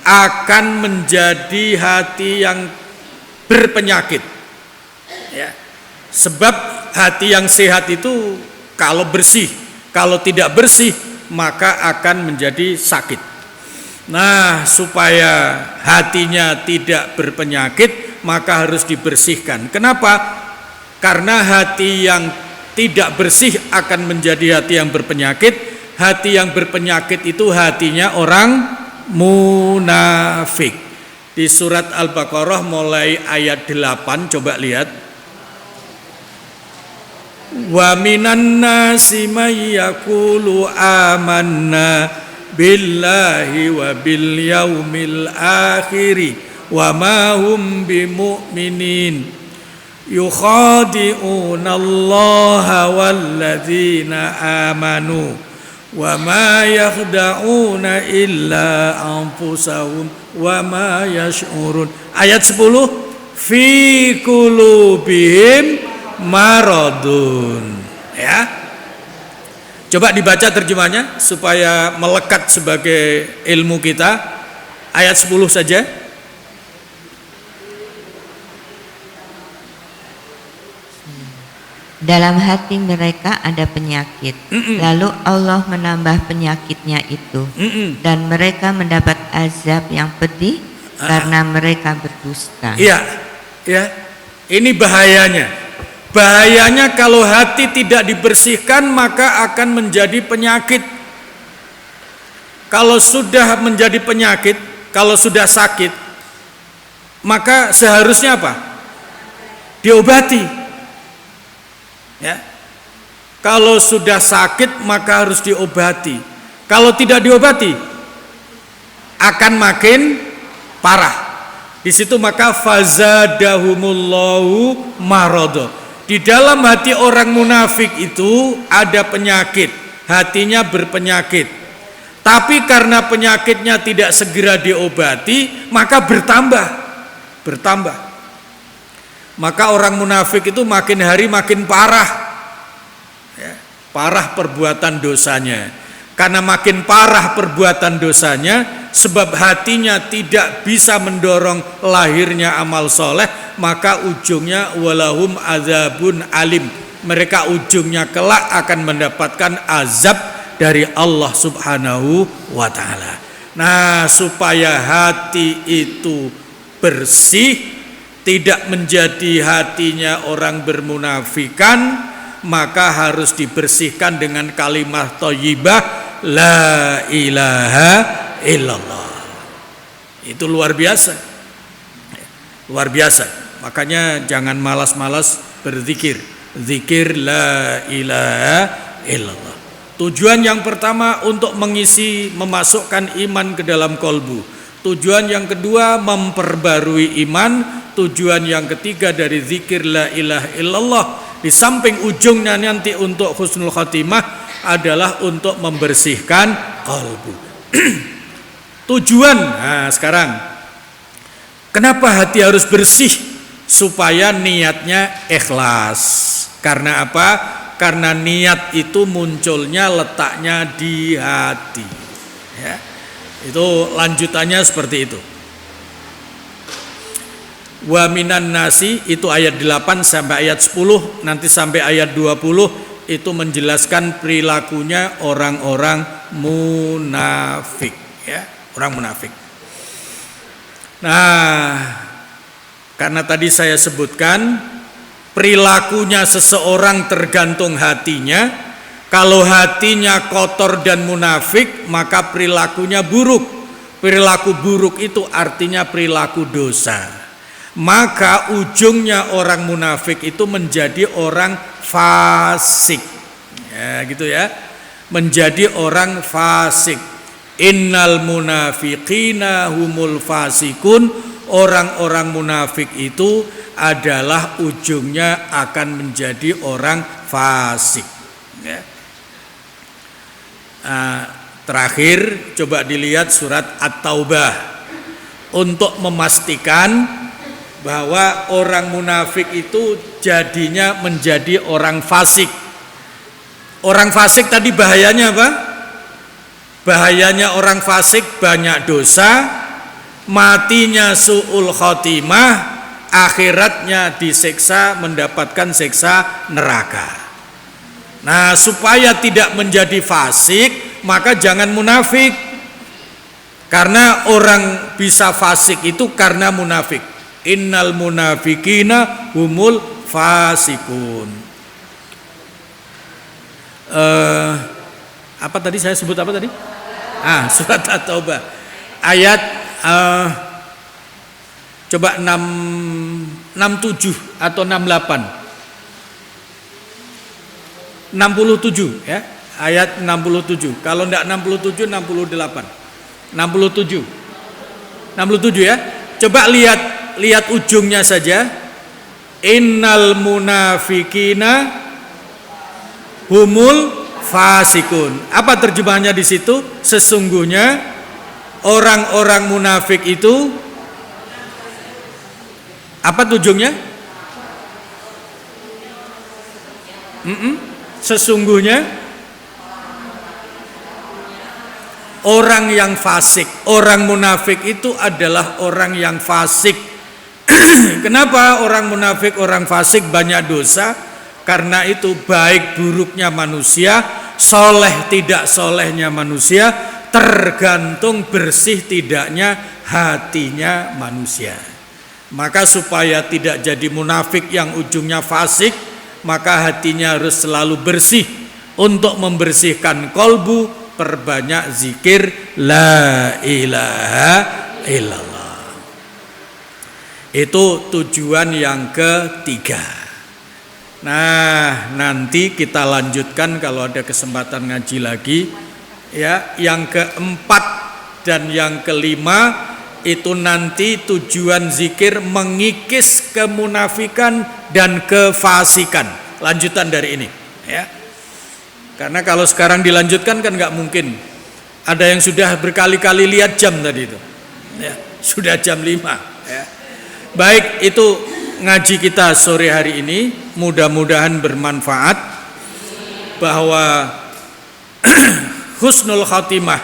akan menjadi hati yang berpenyakit. Ya. Sebab hati yang sehat itu kalau bersih, kalau tidak bersih maka akan menjadi sakit. Nah, supaya hatinya tidak berpenyakit maka harus dibersihkan. Kenapa? Karena hati yang tidak bersih akan menjadi hati yang berpenyakit. Hati yang berpenyakit itu hatinya orang munafik. Di surat Al-Baqarah mulai ayat 8 coba lihat. Wa minan nasi may yaqulu amanna billahi wa bil yaumil akhiri wa ma hum bimu'minin yukhadi'una allaha walladzina amanu wa ma yakhda'una illa anfusahum wa ma yash'urun. Ayat 10, fi qulubihim maradun. Ya. Coba dibaca terjemahnya supaya melekat sebagai ilmu kita. Ayat 10 saja. Dalam hati mereka ada penyakit. Lalu Allah menambah penyakitnya itu. Dan mereka mendapat azab yang pedih karena mereka berdusta. Iya, ya. Ini bahayanya. Bahayanya kalau hati tidak dibersihkan maka akan menjadi penyakit. Kalau sudah menjadi penyakit, kalau sudah sakit, maka seharusnya apa? Diobati. Ya. Kalau sudah sakit maka harus diobati. Kalau tidak diobati akan makin parah. Di situ maka fazadahumullahu marada. Di dalam hati orang munafik itu ada penyakit, hatinya berpenyakit. Tapi karena penyakitnya tidak segera diobati, maka bertambah. maka orang munafik itu makin hari makin parah, ya, parah perbuatan dosanya. Karena makin parah perbuatan dosanya, sebab hatinya tidak bisa mendorong lahirnya amal soleh, maka ujungnya walahum azabun alim. Mereka ujungnya kelak akan mendapatkan azab dari Allah Subhanahu wa ta'ala. Nah, supaya hati itu bersih, tidak menjadi hatinya orang bermunafikan, maka harus dibersihkan dengan kalimat thayyibah la ilaha illallah. Itu luar biasa. Luar biasa. Makanya jangan malas-malas berzikir. Zikir la ilaha illallah. Tujuan yang pertama untuk mengisi, memasukkan iman ke dalam kolbu. Tujuan yang kedua memperbarui iman. Tujuan yang ketiga dari zikir la ilaha illallah, di samping ujungnya nanti untuk husnul khatimah, adalah untuk membersihkan kolbu. Tujuan, nah sekarang kenapa hati harus bersih? Supaya niatnya ikhlas. Karena apa? Karena niat itu munculnya, letaknya di hati, ya. Itu lanjutannya seperti itu. Wa minan nasi, itu ayat 8 sampai ayat 10, nanti sampai ayat 20 itu menjelaskan perilakunya orang-orang munafik, ya, orang munafik. Nah, karena tadi saya sebutkan perilakunya seseorang tergantung hatinya. Kalau hatinya kotor dan munafik, maka perilakunya buruk. Perilaku buruk itu artinya perilaku dosa. Maka ujungnya orang munafik itu menjadi orang fasik, ya gitu ya, menjadi orang fasik. Innal munafiqina humul fasikun. Orang-orang munafik itu adalah ujungnya akan menjadi orang fasik, ya. Terakhir coba dilihat surat At-Taubah untuk memastikan bahwa orang munafik itu jadinya menjadi orang fasik. Orang fasik tadi bahayanya apa? Bahayanya orang fasik banyak dosa, matinya su'ul khotimah, akhiratnya disiksa, mendapatkan siksa neraka. Nah, supaya tidak menjadi fasik, maka jangan munafik. Karena orang bisa fasik itu karena munafik. Innal munafikina humul fasikun. Apa tadi saya sebut apa tadi? Surat At-Taubah ayat coba 67 atau 68. 67 ya, ayat 67. Kalau enggak 67, 68. 67 ya. Coba lihat ujungnya saja. Innal munafikina humul fasikun. Apa terjemahannya di situ? Sesungguhnya orang-orang munafik itu apa ujungnya? Sesungguhnya orang yang fasik, orang munafik itu adalah orang yang fasik. Kenapa orang munafik, orang fasik banyak dosa? Karena itu baik buruknya manusia, soleh tidak solehnya manusia, tergantung bersih tidaknya hatinya manusia. Maka supaya tidak jadi munafik yang ujungnya fasik, maka hatinya harus selalu bersih. Untuk membersihkan kolbu, perbanyak zikir la ilaha illallah. Itu tujuan yang ketiga. Nah, nanti kita lanjutkan kalau ada kesempatan ngaji lagi. Ya, yang keempat dan yang kelima itu nanti tujuan zikir mengikis kemunafikan dan kefasikan. Lanjutan dari ini, ya. Karena kalau sekarang dilanjutkan kan nggak mungkin. Ada yang sudah berkali-kali lihat jam tadi itu, ya, sudah jam 5. Ya. Baik, itu ngaji kita sore hari ini mudah-mudahan bermanfaat, bahwa husnul khatimah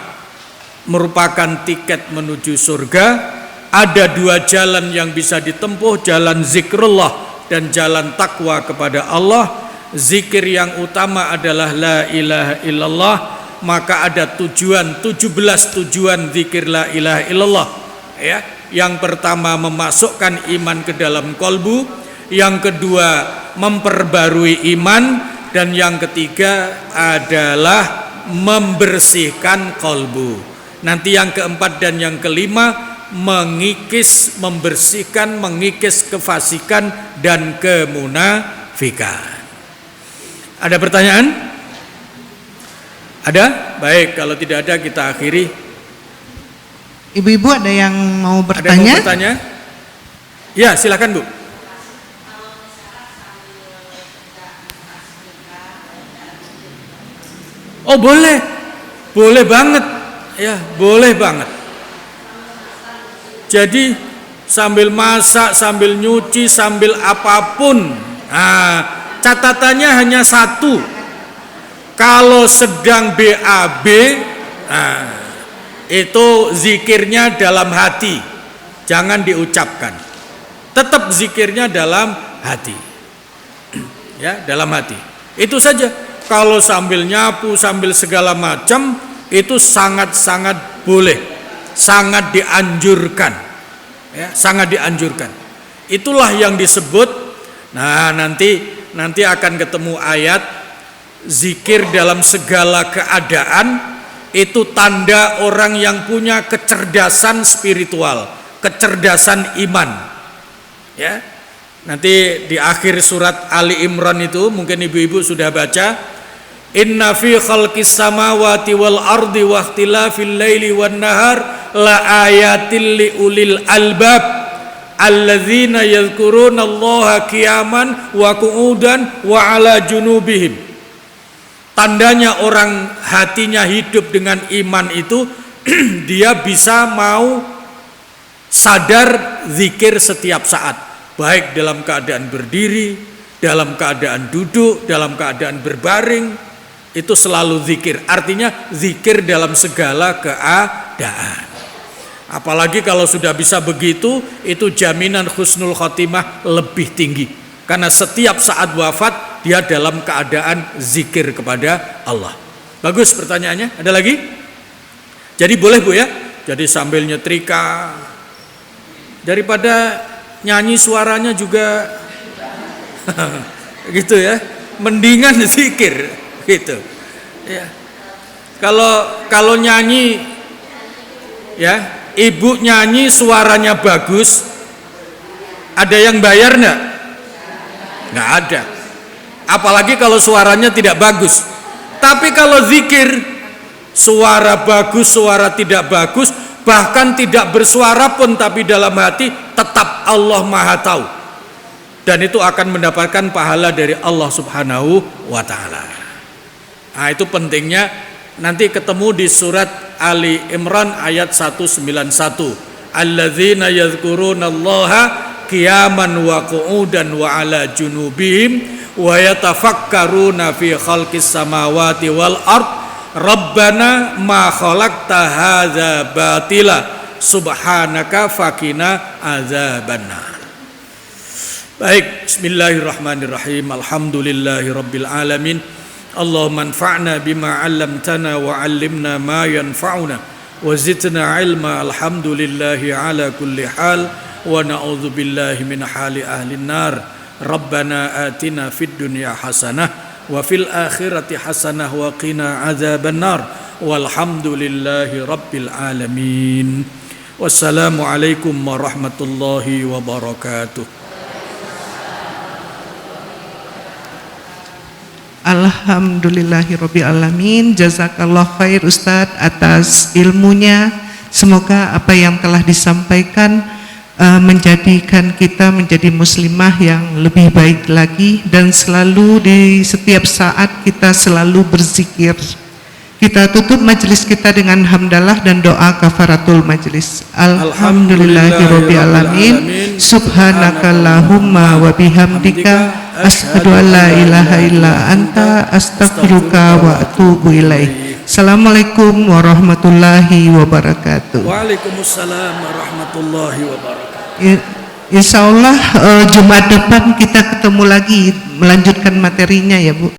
merupakan tiket menuju surga. Ada dua jalan yang bisa ditempuh, jalan zikrullah dan jalan takwa kepada Allah. Zikir yang utama adalah la ilaha illallah, maka ada 17 tujuan zikir la ilaha illallah, ya. Yang pertama memasukkan iman ke dalam kolbu, yang kedua memperbarui iman, dan yang ketiga adalah membersihkan kolbu. Nanti yang keempat dan yang kelima mengikis, membersihkan, mengikis kefasikan dan kemunafikan. Ada pertanyaan? Ada? Baik, kalau tidak ada kita akhiri. Ibu-ibu ada yang mau Ada bertanya? yang mau bertanya? Ya, silakan Bu. Oh boleh, boleh banget, ya boleh banget. Jadi sambil masak, sambil nyuci, sambil apapun. Nah, catatannya hanya satu. Kalau sedang BAB, nah, itu zikirnya dalam hati, jangan diucapkan. Tetap zikirnya dalam hati, ya dalam hati. Itu saja. Kalau sambil nyapu, sambil segala macam, itu sangat-sangat boleh, sangat dianjurkan, ya, sangat dianjurkan. Itulah yang disebut. Nah, nanti akan ketemu ayat zikir dalam segala keadaan. Itu tanda orang yang punya kecerdasan spiritual, kecerdasan iman, ya. Nanti di akhir surat Ali Imran itu mungkin ibu-ibu sudah baca. Inna fi khalqis samawati wal ardi wa ikhtilafil laili wan nahar la ayatil li ulil albab alladzina yadhkuruna Allaha qiyaman wa qu'udan wa ala junubihim. Tandanya orang hatinya hidup dengan iman itu dia bisa mau sadar zikir setiap saat, baik dalam keadaan berdiri, dalam keadaan duduk, dalam keadaan berbaring, itu selalu zikir. Artinya zikir dalam segala keadaan. Apalagi kalau sudah bisa begitu, itu jaminan husnul khotimah lebih tinggi. Karena setiap saat wafat dia dalam keadaan zikir kepada Allah. Bagus pertanyaannya. Ada lagi? Jadi boleh Bu ya. Jadi sambil nyetrika, daripada nyanyi suaranya juga gitu ya, mendingan zikir gitu ya. Kalau nyanyi ya, ibu nyanyi suaranya bagus, ada yang bayar enggak? Enggak ada. Apalagi kalau suaranya tidak bagus. Tapi kalau zikir, suara bagus, suara tidak bagus, bahkan tidak bersuara pun tapi dalam hati, tetap Allah Maha tahu. Dan itu akan mendapatkan pahala dari Allah Subhanahu wa ta'ala. Nah, itu pentingnya. Nanti ketemu di surat Ali Imran ayat 191. Alladzina yadhkurunallaha qiyaman wa qu'udan wa ala junubihim wa yatafakkaruna fi khalqis samawati wal ard rabbana ma khalaqta hadza batila subhanaka faqina adzabannar. Baik, bismillahirrahmanirrahim. Alhamdulillahirabbil alamin. Allahumma anfa'na bima 'allamtana wa 'allimna ma yanfa'una wa zidna 'ilma. Alhamdulillahi ala kulli hal wa na'udzu billahi min hali ahli nar. Rabbana atina fid dunya hasanah wa fil akhirati hasanah wa qina adzaban nar. Walhamdulillahi rabbil alamin. Wassalamualaikum warahmatullahi wabarakatuh. Alhamdulillahirabbil alamin. Jazakallah khair Ustadz atas ilmunya. Semoga apa yang telah disampaikan menjadikan kita menjadi muslimah yang lebih baik lagi, dan selalu di setiap saat kita selalu berzikir. Kita tutup majelis kita dengan hamdalah dan doa kafaratul majelis. Alhamdulillahirabbil alamin. Subhanakallahumma wa bihamdika asyhadu an la ilaha illa anta astaghfiruka wa atubu ilaik. Assalamualaikum warahmatullahi wabarakatuh. Waalaikumsalam warahmatullahi wabarakatuh. Insya Allah Jumat depan kita ketemu lagi melanjutkan materinya ya Bu.